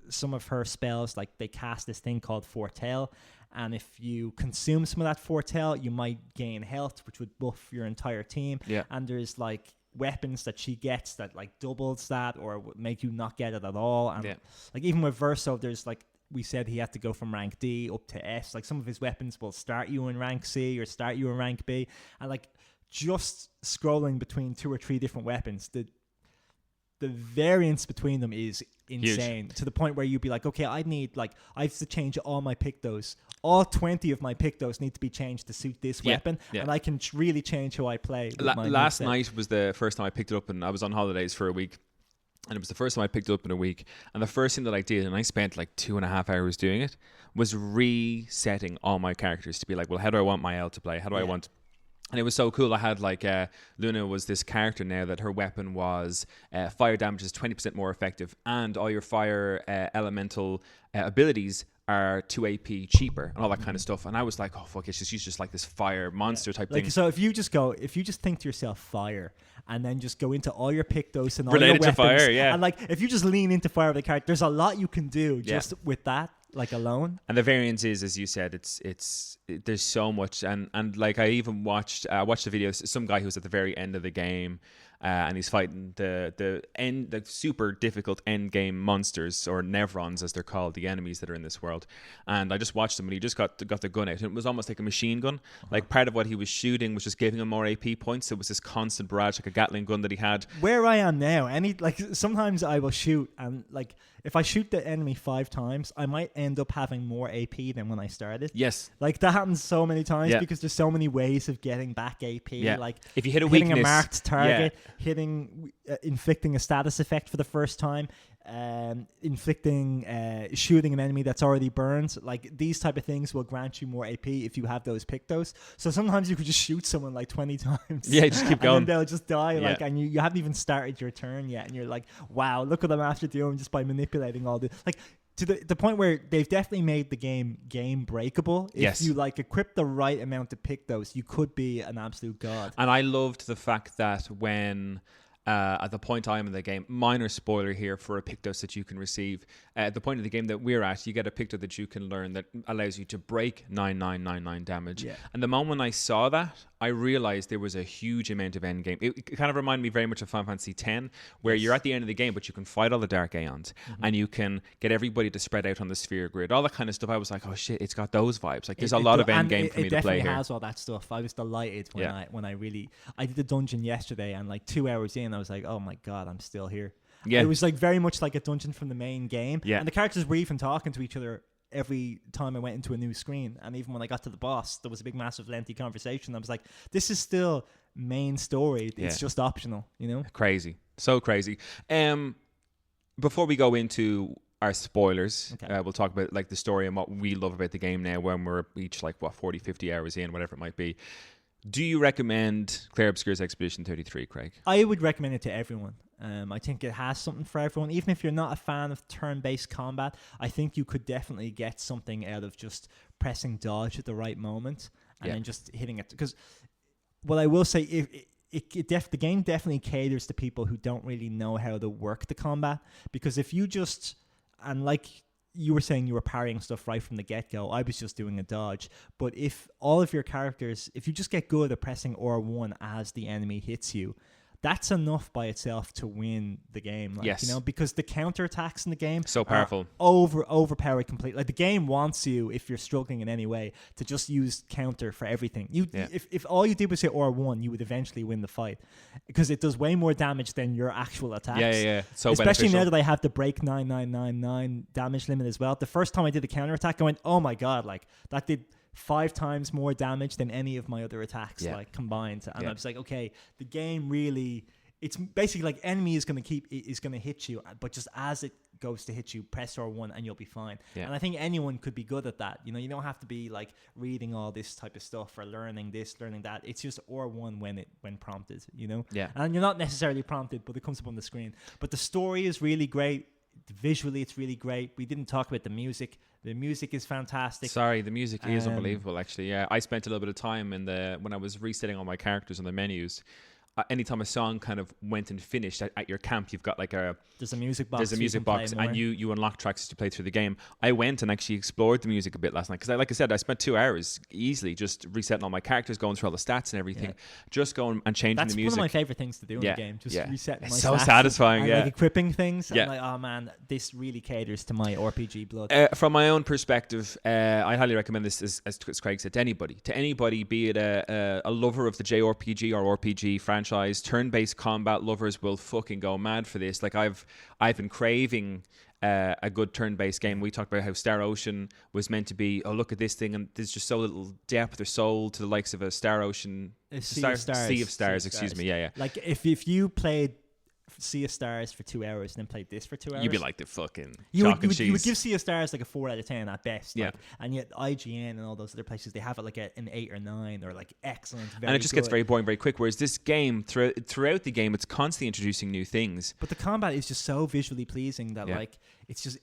some of her spells, like they cast this thing called Foretell, and if you consume some of that Foretell, you might gain health, which would buff your entire team. And there's like weapons that she gets that like doubles that or would make you not get it at all. And like even with Verso, there's like we said he had to go from rank D up to S. Like some of his weapons will start you in rank C or start you in rank B, and like just scrolling between 2 or 3 different weapons, the variance between them is insane. Huge. To the point where you'd be like, okay, I have to change all my Pictos. All 20 of my Pictos need to be changed to suit this weapon, and I can really change how I play. Last night was the first time I picked it up, and I was on holidays for a week. And it was the first time I picked it up in a week. And the first thing that I did, and I spent like 2.5 hours doing it, was resetting all my characters to be like, well, how do I want Mael to play? How do I want... And it was so cool. I had like Luna was this character now that her weapon was fire damage is 20% more effective, and all your fire elemental abilities are 2 AP cheaper and all that kind of stuff. And I was like, oh fuck, she's just like this fire monster type thing. So if you just think to yourself fire, and then just go into all your Pictos and all related your weapons, to fire, and like if you just lean into fire with the character, there's a lot you can do just with that. Like alone, and the variance is, as you said, there's so much, and like I even watched the video. Some guy who's at the very end of the game, and he's fighting the super difficult end game monsters, or Nevrons as they're called, the enemies that are in this world. And I just watched him, and he just got the gun out, and it was almost like a machine gun. Like part of what he was shooting was just giving him more AP points. It was this constant barrage, like a Gatling gun that he had. Where I am now, sometimes I will shoot, and like if I shoot the enemy 5 times, I might end up having more AP than when I started. Yes. Like that happens so many times because there's so many ways of getting back AP. Yeah. Like if you hit a hitting weakness, a marked target, inflicting a status effect for the first time, shooting an enemy that's already burned. Like these type of things will grant you more AP if you have those Pictos. So sometimes you could just shoot someone like 20 times. Yeah, just keep going. And then they'll just die. Like, and you haven't even started your turn yet, and you're like, wow, look what I'm after doing just by manipulating all this. Like to the point where they've definitely made the game breakable. If you like equip the right amount of Pictos, you could be an absolute god. And I loved the fact that when at the point I'm in the game, minor spoiler here for a Pictos that you can receive. At the point of the game that we're at, you get a Picto that you can learn that allows you to break 9999 damage. Yeah. And the moment I saw that, I realized there was a huge amount of end game. It kind of reminded me very much of Final Fantasy X, where you're at the end of the game, but you can fight all the Dark Aeons, and you can get everybody to spread out on the sphere grid, all that kind of stuff. I was like, oh shit, it's got those vibes. Like, there's a lot of end game for me to play here. It definitely has all that stuff. I was delighted when I did the dungeon yesterday, and like 2 hours in, I was like, oh my god, I'm still here. Yeah. It was like very much like a dungeon from the main game. Yeah. And the characters were even talking to each other every time I went into a new screen. And even when I got to the boss, there was a big, massive, lengthy conversation. I was like, this is still main story. It's just optional, you know? Crazy. So crazy. Before we go into our spoilers, we'll talk about like the story and what we love about the game now when we're each like, 40, 50 hours in, whatever it might be. Do you recommend Clair Obscur's Expedition 33, Craig? I would recommend it to everyone. I think it has something for everyone. Even if you're not a fan of turn-based combat, I think you could definitely get something out of just pressing dodge at the right moment and then just hitting it. Because what I will say, the game definitely caters to people who don't really know how to work the combat. Because if you just, and like you were saying, you were parrying stuff right from the get-go, I was just doing a dodge. But if all of your characters, if you just get good at pressing R1 as the enemy hits you, that's enough by itself to win the game. Like, yes. You know, because the counterattacks in the game so powerful, overpowered completely. Like the game wants you, if you're struggling in any way, to just use counter for everything. If all you did was hit R1, you would eventually win the fight because it does way more damage than your actual attacks. Yeah. So especially beneficial. now that I have the break 9999 damage limit as well. The first time I did the counterattack, I went, oh my god, like that did 5 times more damage than any of my other attacks like combined. And I was like, okay, the game really, it's basically like enemy is going to hit you, but just as it goes to hit you, press R1 and you'll be fine. And I think anyone could be good at that. You know, you don't have to be like reading all this type of stuff or learning this, learning that. It's just R1 when prompted, you know? Yeah. And you're not necessarily prompted, but it comes up on the screen. But the story is really great. Visually, it's really great. We didn't talk about the music. The music is fantastic. Sorry, the music is unbelievable, actually. Yeah, I spent a little bit of time when I was resetting all my characters on the menus. Anytime a song kind of went and finished at your camp, you've got like there's a music box. There's a music box, and you unlock tracks as you play through the game. I went and actually explored the music a bit last night because, like I said, I spent 2 hours easily just resetting all my characters, going through all the stats and everything, just going and changing the music. That's one of my favorite things to do in the game. Just resetting my stats. It's so satisfying. And like equipping things. I'm like, oh man, this really caters to my RPG blood. From my own perspective, I highly recommend this, as Craig said, to anybody, be it a lover of the JRPG or RPG franchise, turn-based combat lovers will fucking go mad for this. Like I've been craving a good turn-based game. We talked about how Star Ocean was meant to be, oh look at this thing, and there's just so little depth or soul to the likes of a Star Ocean, Sea of Stars. Excuse me. Yeah. Like if you played Sea of Stars for 2 hours and then played this for 2 hours, you'd be like the fucking you would give Sea of Stars like a 4 out of 10 at best. Like, and yet IGN and all those other places, they have it like an 8 or 9 or like excellent. Very and it just gets very boring very quick. Whereas this game, throughout the game, it's constantly introducing new things. But the combat is just so visually pleasing that like it's just.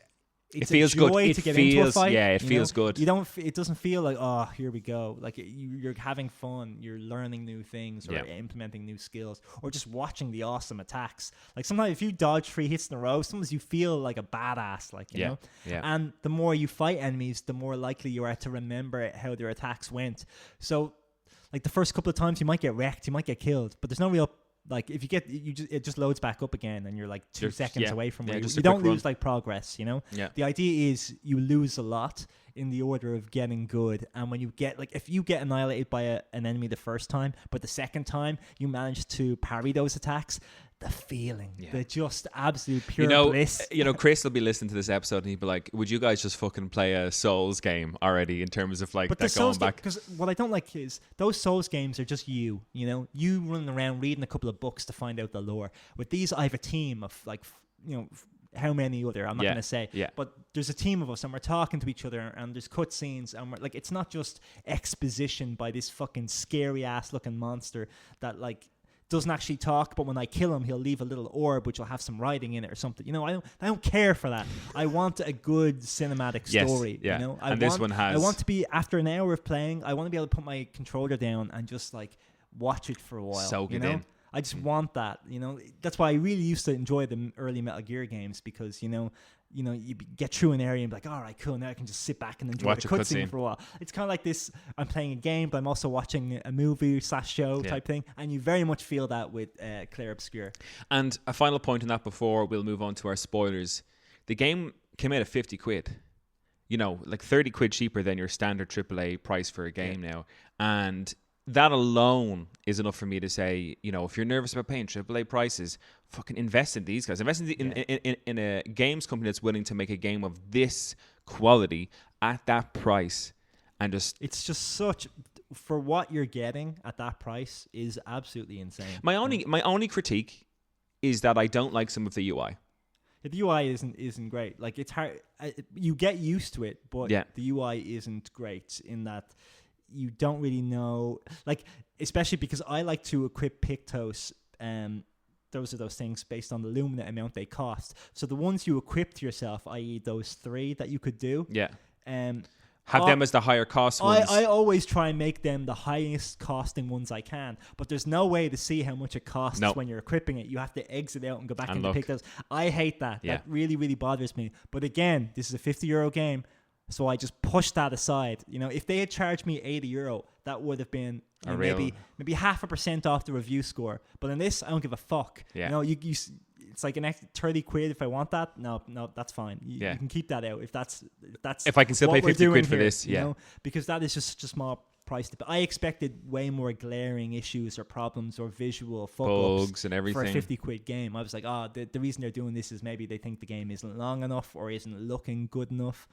It feels good. It feels fight, it feels good. It doesn't feel like, oh, here we go. Like you're having fun. You're learning new things or implementing new skills or just watching the awesome attacks. Like sometimes if you dodge 3 hits in a row, sometimes you feel like a badass. Like you know. Yeah. And the more you fight enemies, the more likely you are to remember how their attacks went. So, like the first couple of times, you might get wrecked, you might get killed, but there's no real. Like if you get it just loads back up again and you're like 2 seconds away from where you don't lose like progress, you know. The idea is you lose a lot in the order of getting good, and when you get if you get annihilated by an enemy the first time, but the second time you manage to parry those attacks, the feeling, the just absolute pure bliss. Chris will be listening to this episode and he'd be like, would you guys just fucking play a Souls game already in terms of like that going back? Because what I don't like is those Souls games are just you running around reading a couple of books to find out the lore. With these, I have a team of how many other, I'm not going to say, but there's a team of us and we're talking to each other and there's cutscenes and we're like, it's not just exposition by this fucking scary ass looking monster that like doesn't actually talk, but when I kill him, he'll leave a little orb which will have some writing in it or something. I don't care for that. I want a good cinematic story. This one has. I want to be, after an hour of playing, I want to be able to put my controller down and just like watch it for a while. Soak it in. I just want that, you know. That's why I really used to enjoy the early Metal Gear games, because you know, you get through an area and be like, all right, cool, now I can just sit back and enjoy Watch the a cutscene cutscene for a while. It's kind of like this, I'm playing a game, but I'm also watching a movie / show type thing. And you very much feel that with Clair Obscur. And a final point on that before we'll move on to our spoilers. The game came out at 50 quid. You know, like 30 quid cheaper than your standard AAA price for a game now. And that alone is enough for me to say, you know, if you're nervous about paying AAA prices, fucking invest in these guys. Invest in a games company that's willing to make a game of this quality at that price. And just... It's just such... For what you're getting at that price is absolutely insane. My only critique is that I don't like some of the UI. The UI isn't great. Like, it's hard. You get used to it, but the UI isn't great in that you don't really know. Like, especially because I like to equip Pictos. Those are those things based on the Lumina amount they cost. So the ones you equip to yourself, i.e., those 3 that you could do. Yeah. Have them as the higher cost ones. I always try and make them the highest costing ones I can, but there's no way to see how much it costs when you're equipping it. You have to exit out and go back and into Pictos. I hate that. Yeah. That really, really bothers me. But again, this is a €50 game, so I just push that aside. You know, if they had charged me €80, that would have been maybe 0.5% off the review score. But in this, I don't give a fuck. Yeah. You know, it's like an extra 30 quid if I want that. No, that's fine. You can keep that out if that's if I can still pay 50 quid for this, you know, because that is just such a small price. I expected way more glaring issues or problems or visual bugs and everything for a 50 quid game. I was like, the reason they're doing this is maybe they think the game isn't long enough or isn't looking good enough.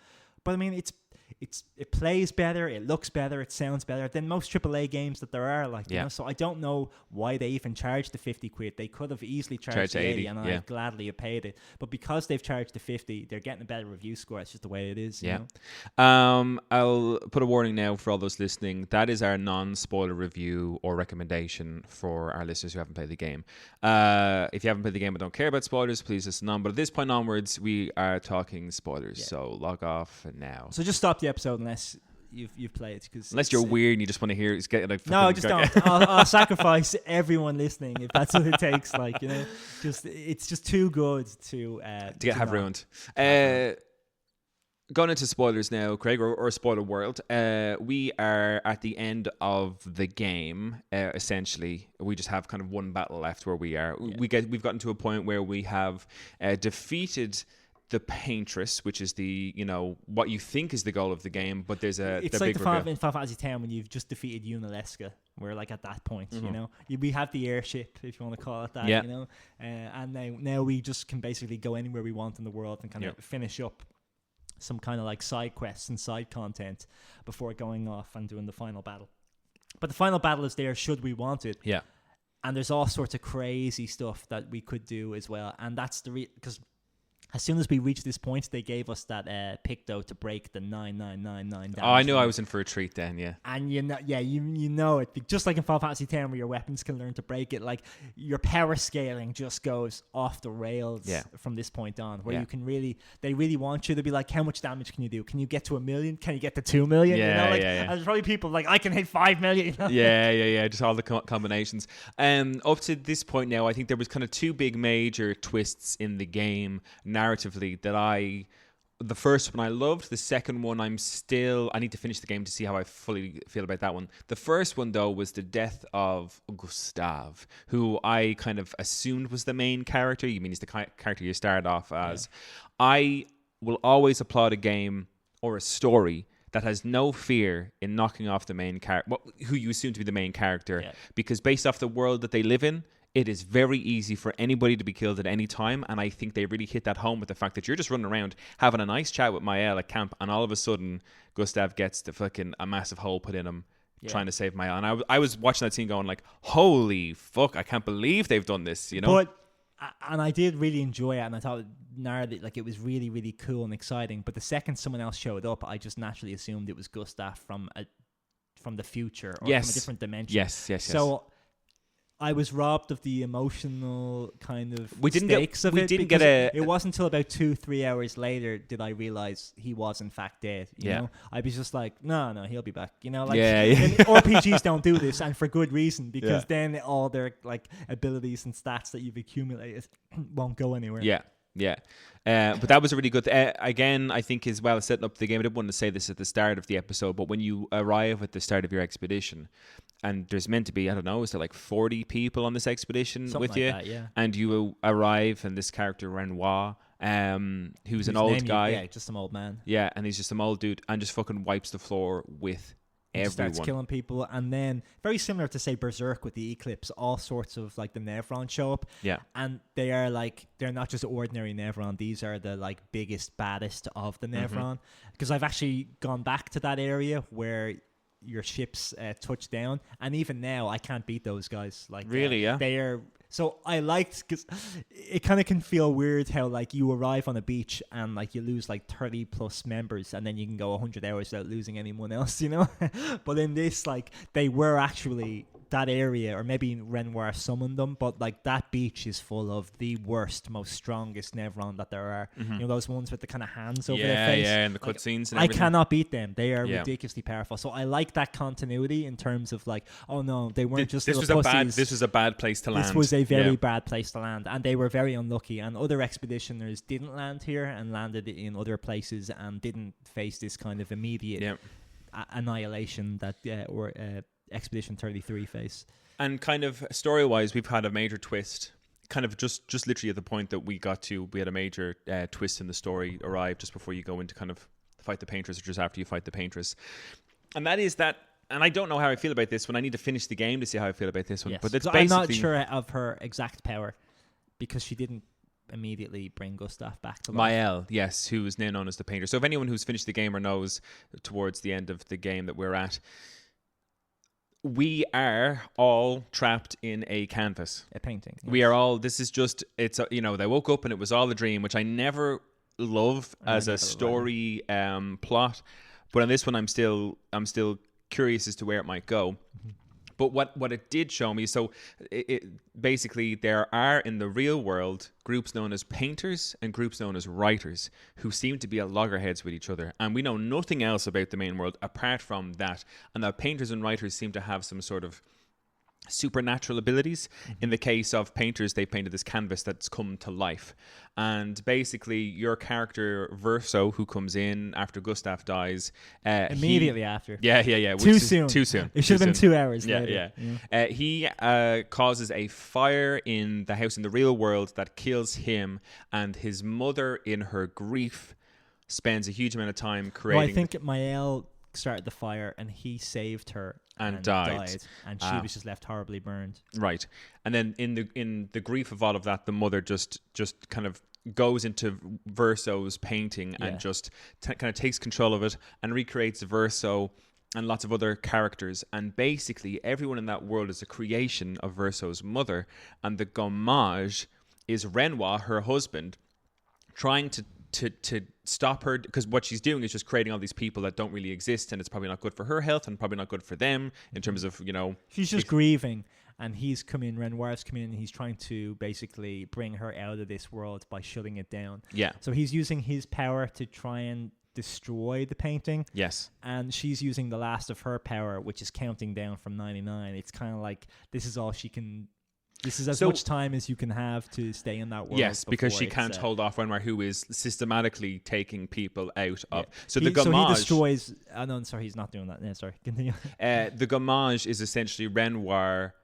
But I mean, it plays better, it looks better, it sounds better than most AAA games that there are. Like, you know, so I don't know why they even charged the 50 quid. They could have easily charged the 80, and I'd gladly have paid it. But because they've charged the 50, they're getting a better review score. It's just the way it is. You know? I'll put a warning now for all those listening. That is our non-spoiler review or recommendation for our listeners who haven't played the game. If you haven't played the game but don't care about spoilers, please listen on. But at this point onwards, we are talking spoilers. So log off now. So just stop the episode unless you've played, because unless you're weird and you just want to hear it's getting like no, just don't. I'll sacrifice everyone listening if that's what it takes. Like, you know, it's just too good to have ruined. Going into spoilers now, Craig, or spoiler world. We are at the end of the game. Essentially, we just have kind of one battle left where we are. We've gotten to a point where we have defeated the Paintress, which is the, you know, what you think is the goal of the game, but there's it's like in Final Fantasy X when you've just defeated Unalesca. We're like at that point, you know. We have the airship, if you want to call it that, you know, and now we just can basically go anywhere we want in the world and kind of finish up some kind of like side quests and side content before going off and doing the final battle. But the final battle is there should we want it. Yeah. And there's all sorts of crazy stuff that we could do as well, and that's because as soon as we reached this point, they gave us that Picto to break the 9999 damage. Oh, I knew I was in for a treat then, yeah. And you know it. Just like in Final Fantasy X where your weapons can learn to break it, like your power scaling just goes off the rails from this point on, where you can they really want you to be like, how much damage can you do? Can you get to 1 million? Can you get to 2 million? Yeah, you know, like, and there's probably people like, I can hit 5 million. You know? Yeah, just all the combinations. Up to this point now, I think there was kind of 2 big major twists in the game narratively that the first one I loved. The second one I need to finish the game to see how I fully feel about that one. The first one though was the death of Gustav, who I kind of assumed was the main character. You mean he's the character you started off as. I will always applaud a game or a story that has no fear in knocking off the main character, who you assume to be the main character, because based off the world that they live in, it is very easy for anybody to be killed at any time, and I think they really hit that home with the fact that you're just running around having a nice chat with Mael at camp, and all of a sudden Gustav gets a massive hole put in him trying to save Mael. And I was watching that scene going like, holy fuck, I can't believe they've done this, you know? And I did really enjoy it, and I thought like it was really, really cool and exciting. But the second someone else showed up, I just naturally assumed it was Gustav from the future or from a different dimension. Yes. So I was robbed of the emotional kind of We didn't get- stakes of we it. didn't because get a- It wasn't until about 2-3 hours later did I realize he was in fact dead. You Yeah. know, I was just like, no, he'll be back. You know, like Yeah, yeah. and RPGs don't do this, and for good reason, because Yeah. then all their like abilities and stats that you've accumulated won't go anywhere. Yeah, yeah. But that was a really good. Again, I think as well as setting up the game. I didn't want to say this at the start of the episode, but when you arrive at the start of your expedition, and there's meant to be, I don't know, is there like 40 people on this expedition Something with like you? that, yeah. And you arrive, and this character Renoir, who's an old guy, Yeah, just some old man. yeah, and he's just some old dude, and just fucking wipes the floor with He everyone. starts killing people, and then very similar to say Berserk with the Eclipse, all sorts of like the Nevron show up, Yeah, and they're not just ordinary Nevron. These are the like biggest, baddest of the Nevron. Because I've actually gone back to that area where your ships touch down, and even now I can't beat those guys. Like Really, yeah? they are. So I liked, because it kind of can feel weird how like you arrive on a beach and like you lose like 30 plus members, and then you can go 100 hours without losing anyone else, you know. But in this, like they were actually that area, or maybe Renoir summoned them, but like that beach is full of the worst, most strongest Nevron that there are. You know, those ones with the kind of hands over their face. yeah, and the Like, cutscenes and I everything. cannot beat them. They are Yeah. ridiculously powerful. So I like that continuity in terms of like, oh no, they weren't just This little was pussies. This was a bad place to land. This was a very Yeah. bad place to land, and they were very unlucky. And other expeditioners didn't land here and landed in other places and didn't face this kind of immediate Yeah. annihilation that Expedition 33 face. And kind of story-wise, we've had a major twist. Kind of just literally at the point that we had a major twist in the story arrive just before you go into kind of fight the painters, or just after you fight the painters. And that is that. And I don't know how I feel about this one. I need to finish the game to see how I feel about this one. Yes. But it's So basically, I'm not sure of her exact power because she didn't immediately bring Gustav back to life. Mael, yes, who is now known as the painter. So if anyone who's finished the game or knows towards the end of the game that we're at, we are all trapped in a canvas. A painting. We are all. This is just. It's they woke up and it was all a dream, which I never love as a story plot. But on this one, I'm still curious as to where it might go. But what it did show me, so it basically there are in the real world groups known as painters and groups known as writers who seem to be at loggerheads with each other, and we know nothing else about the main world apart from that. And the painters and writers seem to have some sort of supernatural abilities. In the case of painters, they painted this canvas that's come to life, and basically your character Verso, who comes in after Gustav dies, Immediately after. yeah, Too soon. Too soon. It should have been 2 hours Yeah, later. yeah. He causes a fire in the house in the real world that kills him, and his mother, in her grief, spends a huge amount of time creating. Well, I think Mael started the fire and he saved her And died. and she was just left horribly burned. Right. And then in the grief of all of that, the mother just kind of goes into Verso's painting and just kind of takes control of it and recreates Verso and lots of other characters. And basically everyone in that world is a creation of Verso's mother. And the gommage is Renoir, her husband, trying to stop her, because what she's doing is just creating all these people that don't really exist, and it's probably not good for her health and probably not good for them in terms of, She's just grieving, and Renoir's come in, and he's trying to basically bring her out of this world by shutting it down. Yeah. So he's using his power to try and destroy the painting. Yes. And she's using the last of her power, which is counting down from 99. It's kind of like this is all she can. This is as much time as you can have to stay in that world. Yes, because she before can't hold off Renoir, who is systematically taking people out of. So So the gommage, he destroys. Oh no, sorry, he's not doing that. No, sorry, continue. the gommage is essentially Renoir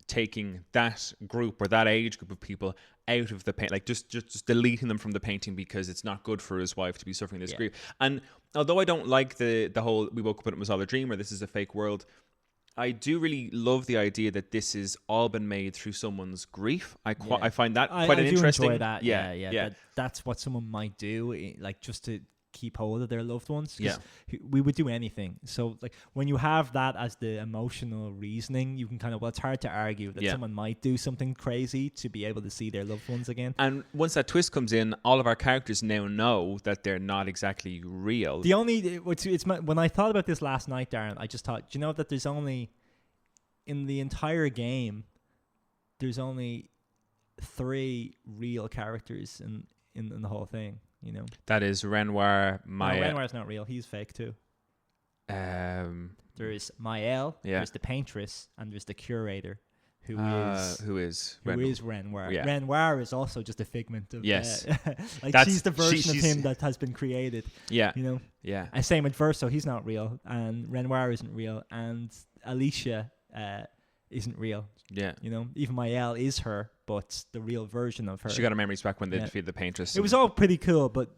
taking that group or that age group of people out of the paint, like just deleting them from the painting because it's not good for his wife to be suffering this grief. And although I don't like the whole we woke up and it was all a dream or this is a fake world, I do really love the idea that this has all been made through someone's grief. I find that quite I an do interesting. enjoy that. Yeah. That's what someone might do, like just to keep hold of their loved ones. 'Cause we would do anything. So like when you have that as the emotional reasoning, you can kind of, well, it's hard to argue that someone might do something crazy to be able to see their loved ones again. And once that twist comes in, all of our characters now know that they're not exactly real. The only when I thought about this last night, Darren, I just thought, do you know that there's only in the entire game there's only 3 real characters in the whole thing. You know, That is Renoir, no, Maya. Renoir's not real. He's fake too. There's Maëlle, there's the paintress, and there's the curator, who is Renoir. Yeah. Renoir is also just a figment of Yes. like That's- she's the version she's- of him that has been created. Yeah. You know, Yeah. and same with Verso, he's not real, and Renoir isn't real, and Alicia isn't real. Yeah. You know, even Maëlle is her, but the real version of her. She got her memories back when they defeated the paintress. It was all pretty cool, but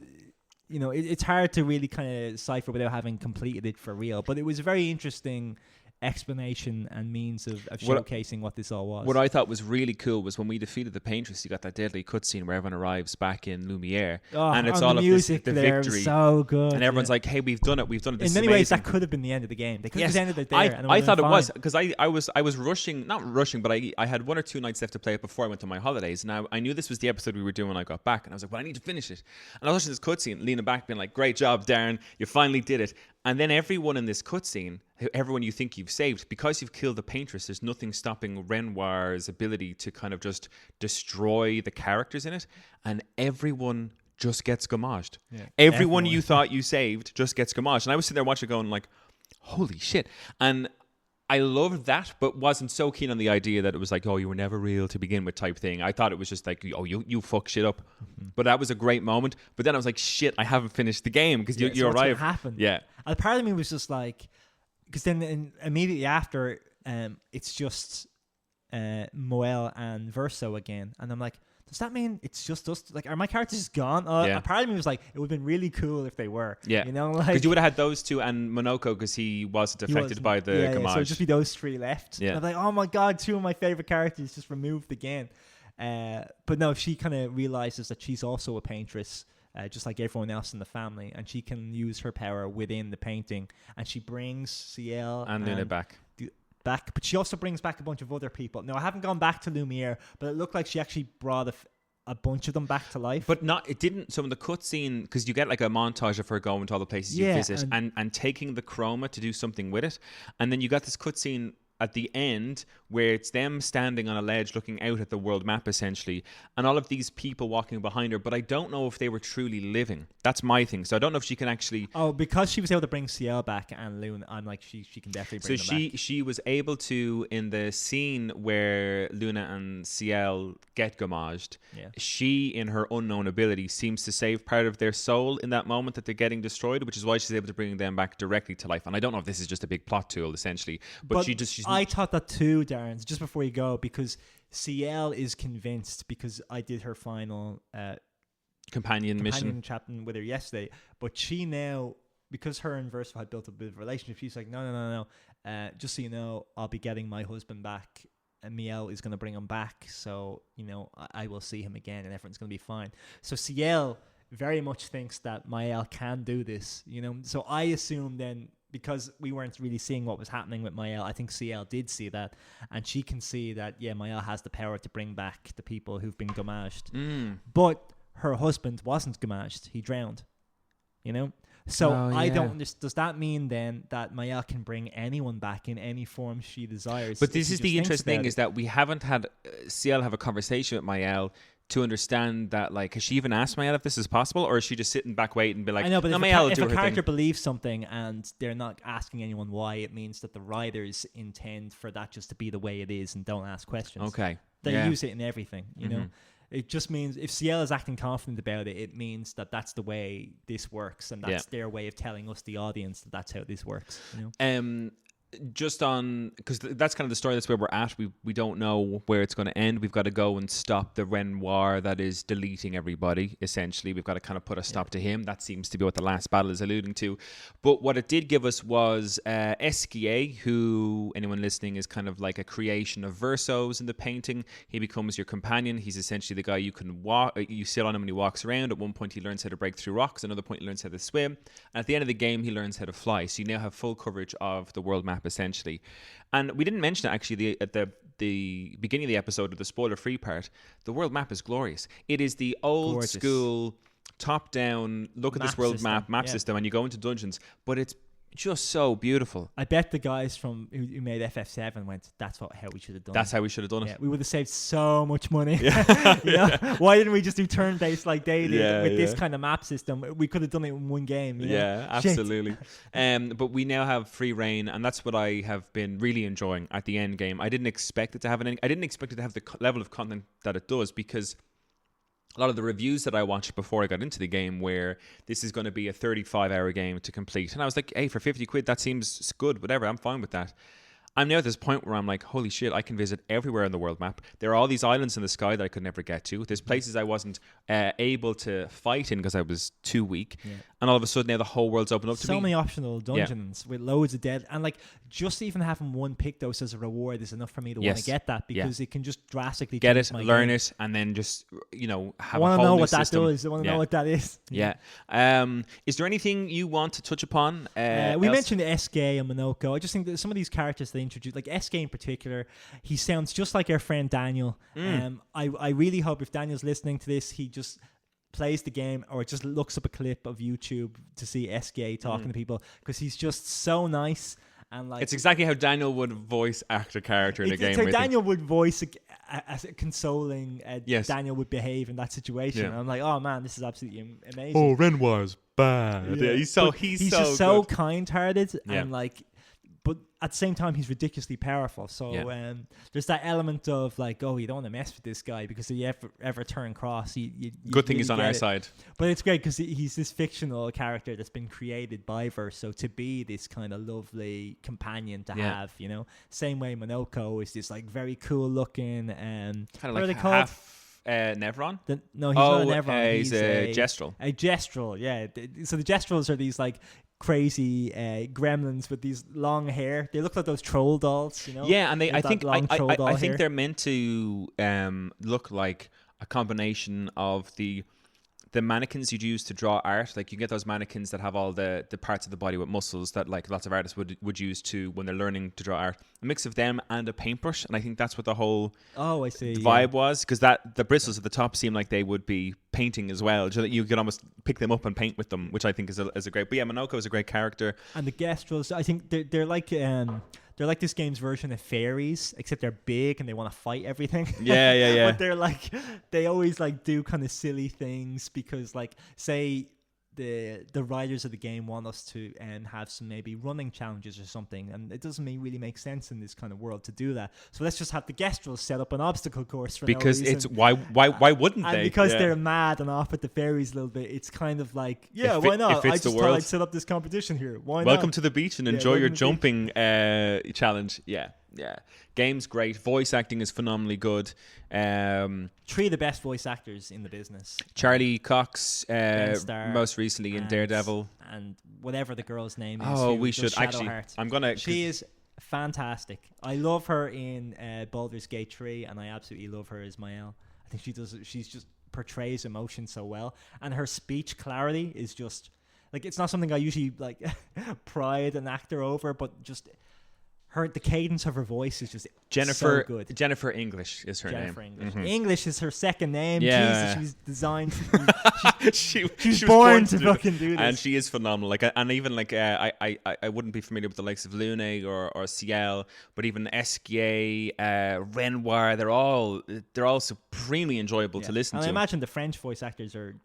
you know, it's hard to really kind of decipher without having completed it for real. But it was a very interesting explanation and means of showcasing what this all was. What I thought was really cool was when we defeated the paintress, you got that deadly cutscene where everyone arrives back in Lumiere, and it's all the of music the there was victory, so good, and everyone's like, "Hey, we've done it! We've done it!" This in many is ways, amazing. that could have been the end of the game. They could have Yes, just ended it there. and I thought it fine. was because I was rushing, not rushing, but I had 1 or 2 nights left to play it before I went to my holidays. And I knew this was the episode we were doing when I got back, and I was like, "Well, I need to finish it." And I was watching this cutscene, leaning back, being like, "Great job, Darren! You finally did it." And then everyone in this cutscene, everyone you think you've saved, because you've killed the paintress, there's nothing stopping Renoir's ability to kind of just destroy the characters in it, and everyone just gets gommaged. Yeah, Everyone you thought you saved just gets gommaged. And I was sitting there watching, going like, "Holy shit!" And I loved that, but wasn't so keen on the idea that it was like, "Oh, you were never real to begin with" type thing. I thought it was just like, "Oh, you fuck shit up." Mm-hmm. But that was a great moment. But then I was like, "Shit, I haven't finished the game," because you so what's gonna arrived. happen? Yeah. And part of me was just like, because then immediately after, it's just Moelle and Verso again, and I'm like, does that mean it's just us? Like, are my characters just gone? Yeah. A part of me was like, it would have been really cool if they were. Yeah. You know, like, Because you would have had those two and Monoko, because he wasn't affected by the yeah, Gamage. so it'd just be those 3 left. Yeah. And I'm like, oh my god, 2 of my favorite characters just removed again. But no, she kind of realizes that she's also a paintress, just like everyone else in the family, and she can use her power within the painting, and she brings Ciel and Luna back. back, but she also brings back a bunch of other people. Now, I haven't gone back to Lumiere, but it looked like she actually brought a bunch of them back to life. But it didn't. So in the cutscene, because you get like a montage of her going to all the places you visit and taking the chroma to do something with it, and then you got this cutscene at the end where it's them standing on a ledge looking out at the world map essentially, and all of these people walking behind her, but I don't know if they were truly living. That's my thing. So I don't know if she can actually... Oh, because she was able to bring Ciel back and Luna, I'm like, she can definitely bring them back. She was able to, in the scene where Luna and Ciel get gommaged, she, in her unknown ability, seems to save part of their soul in that moment that they're getting destroyed, which is why she's able to bring them back directly to life. And I don't know if this is just a big plot tool essentially, but she's I thought that too, Darren, just before you go, because Ciel is convinced, because I did her final companion mission chatting with her yesterday, but she now, because her and Verso had built a bit of a relationship, she's like, no, just so you know, I'll be getting my husband back, and Miel is going to bring him back, so, you know, I will see him again and everyone's going to be fine. So Ciel very much thinks that Maëlle can do this, you know, so I assume then, because we weren't really seeing what was happening with Maëlle, I think Ciel did see that, and she can see that, yeah, Maëlle has the power to bring back the people who've been gommaged. But her husband wasn't gommaged. He drowned, you know? So I don't understand. Does that mean then that Maëlle can bring anyone back in any form she desires? But this is the interesting thing, is that we haven't had Ciel have a conversation with Maëlle to understand that, like, has she even asked Maëlle if this is possible, or is she just sitting back waiting and be like, I know, but no, if a character believes something and they're not asking anyone why, it means that the writers intend for that just to be the way it is and don't ask questions. Okay. They use it in everything, you know? It just means if Ciel is acting confident about it, it means that that's the way this works, and that's their way of telling us, the audience, that that's how this works. You know? Just on, because that's kind of the story, that's where we're at. We don't know where it's going to end. We've got to go and stop the Renoir that is deleting everybody, essentially. We've got to kind of put a stop to him. That seems to be what the last battle is alluding to. But what it did give us was Esquier, who, anyone listening, is kind of like a creation of Verso's in the painting. He becomes your companion. He's essentially the guy you can walk, you sit on him when he walks around. At one point he learns how to break through rocks. At another point he learns how to swim. And at the end of the game he learns how to fly. So you now have full coverage of the world map, essentially. And we didn't mention it actually at the beginning of the episode, of the spoiler-free part. The world map is glorious. It is the old school top-down look at this world map system, and you go into dungeons, but it's just so beautiful. I bet the guys from who made FF7 went, that's how we should have done it. That's how we should have done it. Yeah, we would have saved so much money. You know? Why didn't we just do turn-based like they did with this kind of map system? We could have done it in one game. You know? Yeah, absolutely. But we now have free reign, and that's what I have been really enjoying at the end game. I didn't expect it to have the level of content that it does, because a lot of the reviews that I watched before I got into the game where this is going to be a 35-hour game to complete. And I was like, hey, for 50 quid, that seems good. Whatever, I'm fine with that. I'm now at this point where I'm like, holy shit, I can visit everywhere on the world map. There are all these islands in the sky that I could never get to. There's places I wasn't able to fight in because I was too weak. Yeah. And all of a sudden now the whole world's opened up to me. So many optional dungeons with loads of dead. And like just even having one Pictos as a reward is enough for me to want to get that, because it can just drastically get change it, my learn game. it, and then just, have I a whole know new what system. that does. I want to know what that is. Yeah. Is there anything you want to touch upon? We mentioned SK and Monoko. I just think that some of these characters they introduced, like SK in particular, he sounds just like our friend Daniel. I really hope if Daniel's listening to this, he just plays the game or just looks up a clip of YouTube to see SK talking to people, because he's just so nice. And like, it's exactly how Daniel would voice act a character in a game. So Daniel would voice as a consoling Daniel would behave in that situation. And I'm like, oh man, this is absolutely amazing. Oh, Renoir's bad. Yeah, he's just so kind-hearted and like, but at the same time, he's ridiculously powerful. So there's that element of like, oh, you don't want to mess with this guy, because if you ever turn cross, you good thing really he's on our side. But it's great because he's this fictional character that's been created by Verse. So to be this kind of lovely companion to have, same way Monoko is this like very cool looking kind of like half Nevron. No, he's not a Nevron. He's a Gestrel. A Gestrel, yeah. So the Gestrels are these like crazy gremlins with these long hair. They look like those troll dolls, Yeah, and I think they're meant to look like a combination of the mannequins you'd use to draw art. Like you get those mannequins that have all the parts of the body with muscles that like lots of artists would use to when they're learning to draw art. A mix of them and a paintbrush, and I think that's what the whole vibe was, because the bristles at the top seem like they would be painting as well. So that you could almost pick them up and paint with them, which I think is a great. But yeah, Monoko is a great character. And the Gestrels, I think they're like this game's version of fairies, except they're big and they want to fight everything. Yeah. But they're like, they always like do kind of silly things, because like, say the writers of the game want us to have some maybe running challenges or something, and it doesn't really make sense in this kind of world to do that. So let's just have the Gestrels set up an obstacle course for because no reason. It's why wouldn't and they? Because they're mad and off at the fairies a little bit. It's kind of like why not? I just thought I'd set up this competition here. Why not? Welcome to the beach and enjoy your jumping challenge. Yeah. Game's great. Voice acting is phenomenally good. 3 of the best voice actors in the business. Charlie Cox, most recently in Daredevil. And whatever the girl's name is. Oh, we should actually. She is fantastic. I love her in Baldur's Gate 3, and I absolutely love her as Mael. I think she's just portrays emotion so well. And her speech clarity is just, like, it's not something I usually, like, pride an actor over, but just... the cadence of her voice is just so good. Jennifer English is her Jennifer name. English. English is her second name. Yeah. Jesus, she was designed. She was born to fucking do this, and she is phenomenal. Like, and even like I wouldn't be familiar with the likes of Lune or Ciel, but even Esquier, Renoir, they're all supremely enjoyable to listen to. I imagine the French voice actors are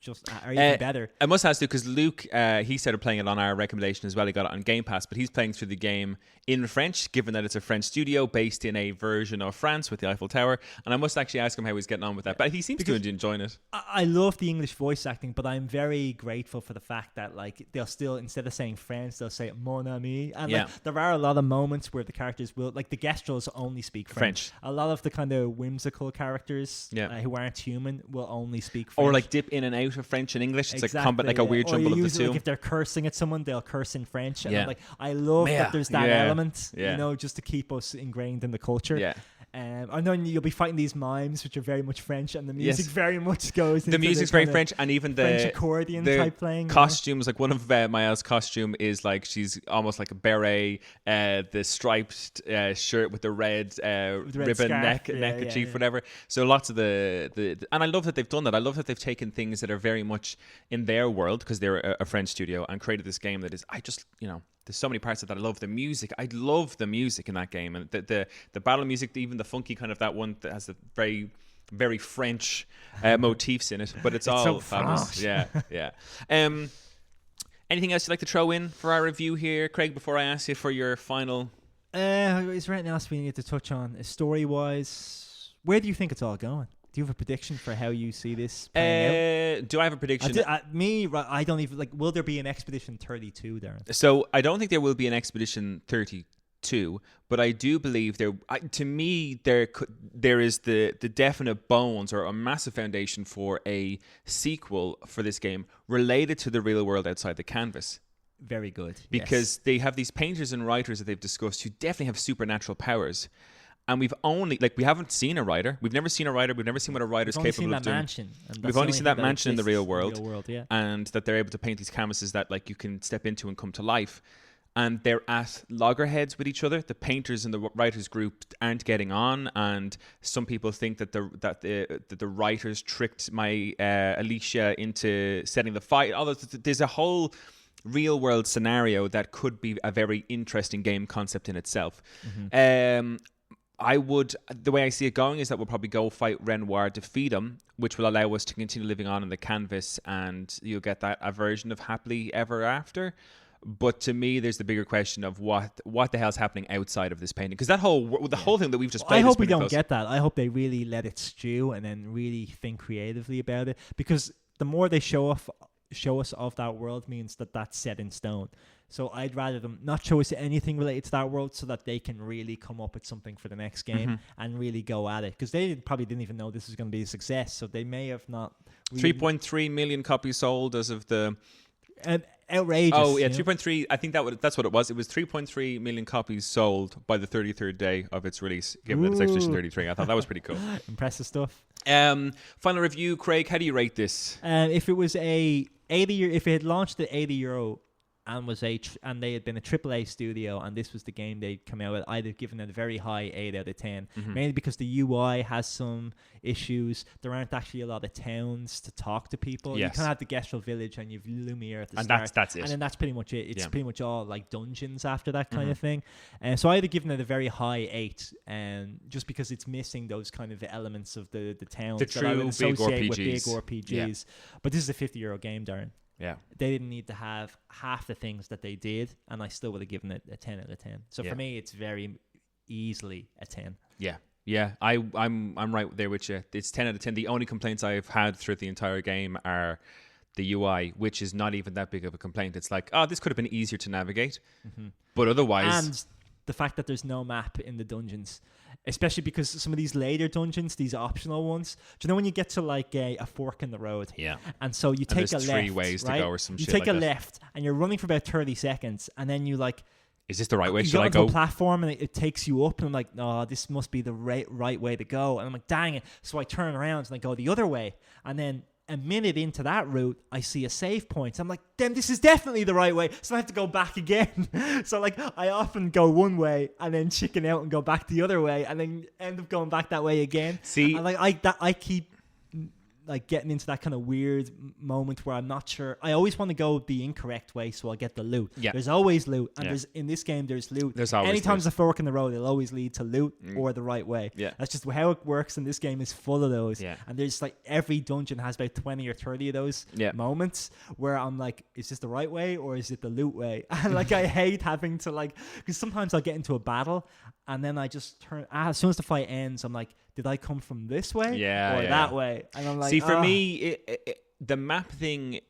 even better. I must ask you, because Luke, he started playing it on our recommendation as well. He got it on Game Pass, but he's playing through the game in French, given that it's a French studio based in a version of France with the Eiffel Tower. And I must actually ask him how he's getting on with that. But he seems to be enjoying it. I love the English voice acting, but I'm very grateful for the fact that, like, they'll still, instead of saying French, they'll say mon ami. And like, there are a lot of moments where the characters will, like, the Gestrels only speak French. A lot of the kind of whimsical characters who aren't human will only speak French. Or like dip in and out of French and English. It's like a weird jumble of the two. Like, if they're cursing at someone, they'll curse in French. And I'm like, I love that there's that element, just to keep us ingrained in the culture. I know you'll be fighting these mimes, which are very much French, and the music very much goes. The music's very French, and even the French accordion type playing. Costumes, like one of Maya's costume is like she's almost like a beret, the striped shirt with the red ribbon neckerchief, whatever. So lots of the and I love that they've done that. I love that they've taken things that are very much in their world because they're a French studio and created this game that is. There's so many parts of that. I love the music. I love the music in that game, and the battle music, even the funky kind of that one that has the very, very French motifs in it. But it's all so fabulous. Yeah. Anything else you'd like to throw in for our review here, Craig? Before I ask you for your final. Is there anything else we need to touch on? Story-wise, where do you think it's all going? Do you have a prediction for how you see this playing out? Do I have a prediction? I don't even like. Will there be an Expedition 32, Darren? So I don't think there will be an Expedition 32, but I do believe there. To me, there is the definite bones or a massive foundation for a sequel for this game related to the real world outside the canvas. Very good, because they have these painters and writers that they've discussed who definitely have supernatural powers. And we haven't seen a writer. We've never seen a writer. We've never seen what a writer's capable of doing. We've only seen that mansion in the real world, and that they're able to paint these canvases that like you can step into and come to life. And they're at loggerheads with each other. The painters and the writers group aren't getting on, and some people think that the writers tricked my Alicia into setting the fight. Although there's a whole real world scenario that could be a very interesting game concept in itself. The way I see it going is that we'll probably go fight Renoir, defeat him, which will allow us to continue living on in the canvas, and you'll get a version of happily ever after. But to me, there's the bigger question of what the hell's happening outside of this painting, because the whole thing that we've just played. I hope we don't get that. I hope they really let it stew and then really think creatively about it, because the more they show us of that world means that that's set in stone. So I'd rather them not show us anything related to that world so that they can really come up with something for the next game and really go at it. Because they probably didn't even know this was going to be a success. So they may have not... 3.3 million copies sold as of the... outrageous. Oh, yeah, 3.3. I think that's what it was. It was 3.3 million copies sold by the 33rd day of its release, given that it's Expedition 33. I thought that was pretty cool. Impressive stuff. Final review, Craig. How do you rate this? If it was if it had launched at €80 and they had been a AAA studio and this was the game they'd come out with, I'd have given it a very high 8 out of 10. Mainly because the UI has some issues. There aren't actually a lot of towns to talk to people. Yes. You kind of have the Gestrel village and you've Lumiere at the and start. That's it. And then that's pretty much it. It's pretty much all like dungeons after that kind of thing. And so I'd have given it a very high 8, just because it's missing those kind of elements of the towns the that I would true associate with big RPGs. Yeah. But this is a €50 game, Darren. Yeah. They didn't need to have half the things that they did, and I still would have given it a 10 out of 10. So for me, it's very easily a 10. Yeah. I'm right there with you. It's 10 out of 10. The only complaints I've had throughout the entire game are the UI, which is not even that big of a complaint. It's like, this could have been easier to navigate. But otherwise... And the fact that there's no map in the dungeons, especially because some of these later dungeons, these optional ones, do you know when you get to like a fork in the road? Yeah. And so you take a left, 3 ways right? to go or some shit You take like a that. left and you're running for about 30 seconds and then you like... Is this the right way? You Should I go go? to a platform and it takes you up and I'm like, no, this must be the right way to go. And I'm like, dang it. So I turn around and I go the other way. And then a minute into that route, I see a save point. I'm like, damn, this is definitely the right way. So I have to go back again. So like, I often go one way and then chicken out and go back the other way and then end up going back that way again. See, and like I keep like getting into that kind of weird moment where I'm not sure. I always want to go the incorrect way so I'll get the loot. Yeah. There's always loot. And there's in this game, there's loot. There's always Anytime loot. there's a fork in the road, it'll always lead to loot or the right way. Yeah. That's just how it works, and this game is full of those. Yeah. And there's like every dungeon has about 20 or 30 of those moments where I'm like, is this the right way or is it the loot way? And like I hate having to like, because sometimes I'll get into a battle and then I just turn, as soon as the fight ends, I'm like, did I come from this way or that way? And I'm like, see, for me, the map thing,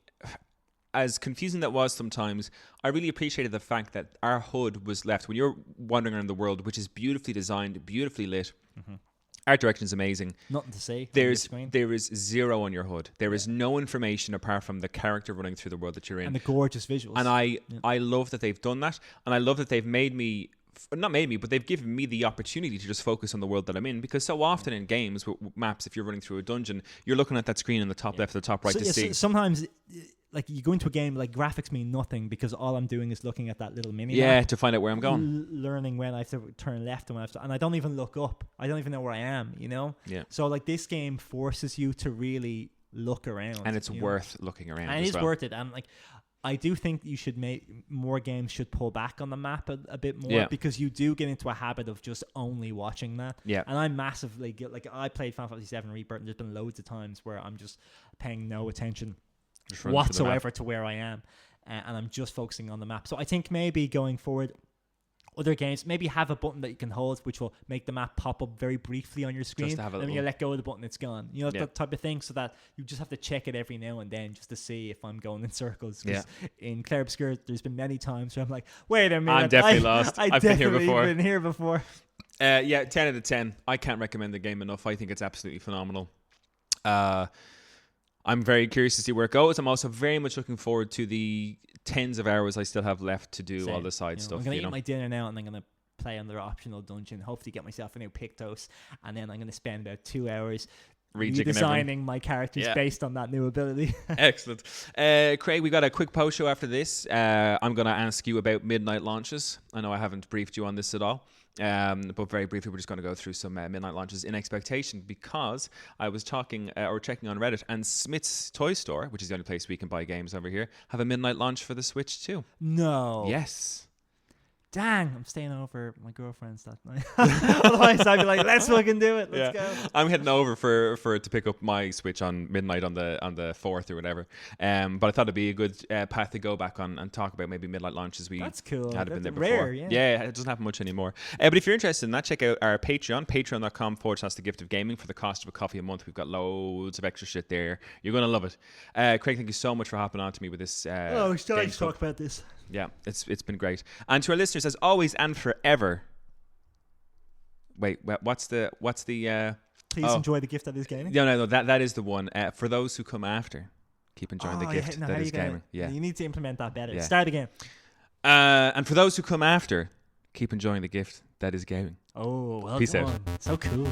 as confusing that was sometimes, I really appreciated the fact that our HUD was left when you're wandering around the world, which is beautifully designed, beautifully lit. Art direction is amazing. Nothing to say. There is 0 on your HUD. There is no information apart from the character running through the world that you're in. And the gorgeous visuals. And I love that they've done that. And I love that they've made me not made me, but they've given me the opportunity to just focus on the world that I'm in. Because so often in games with maps, if you're running through a dungeon, you're looking at that screen in the top left or the top right to see. Sometimes, like, you go into a game, like, graphics mean nothing because all I'm doing is looking at that little mini map, to find out where I'm going, learning when I have to turn left and when I have to, and I don't even look up. I don't even know where I am. So like this game forces you to really look around, and it's worth looking around. And it is worth it. And like, I do think you should more games should pull back on the map a bit more, because you do get into a habit of just only watching that. Yeah. And I'm massively like, I played Final Fantasy VII Rebirth, and there's been loads of times where I'm just paying no attention whatsoever to where I am, and I'm just focusing on the map. So I think maybe going forward, other games maybe have a button that you can hold which will make the map pop up very briefly on your screen, and then when you let go of the button, it's gone. That type of thing, so that you just have to check it every now and then just to see if I'm going in circles. In Clair Obscur, there's been many times where I'm like, wait a minute, I'm definitely lost. I've been here before. 10 out of 10. I can't recommend the game enough. I think it's absolutely phenomenal. I'm very curious to see where it goes. I'm also very much looking forward to the tens of hours I still have left to do all the side stuff. I'm going to eat my dinner now, and I'm going to play another optional dungeon, hopefully get myself a new Pictos, and then I'm going to spend about 2 hours redesigning my characters based on that new ability. Excellent. Craig, we got a quick post show after this. I'm going to ask you about midnight launches. I know I haven't briefed you on this at all. But very briefly, we're just going to go through some midnight launches in expectation, because I was checking on Reddit, and Smith's Toy Store, which is the only place we can buy games over here, have a midnight launch for the Switch too. No. Yes. Dang, I'm staying over at my girlfriend's that night. Otherwise, I'd be like, let's fucking do it. Let's go. I'm heading over for it to pick up my Switch on midnight on the 4th or whatever. But I thought it'd be a good path to go back on and talk about maybe midnight launches. That's cool. Had been there before. Rare, yeah, it doesn't happen much anymore. But if you're interested in that, check out our Patreon, patreon.com/the gift of gaming. For the cost of a coffee a month, we've got loads of extra shit there. You're going to love it. Craig, thank you so much for hopping on to me with this. It's time to talk about this. Yeah, it's been great. And to our listeners, as always and forever. Wait, what's the? Please enjoy the gift that is gaming. No, that is the one. For those who come after, keep enjoying the gift that is gaming. Yeah, you need to implement that better. Start again. And for those who come after, keep enjoying the gift that is gaming. Oh, well Peace done. out. So cool.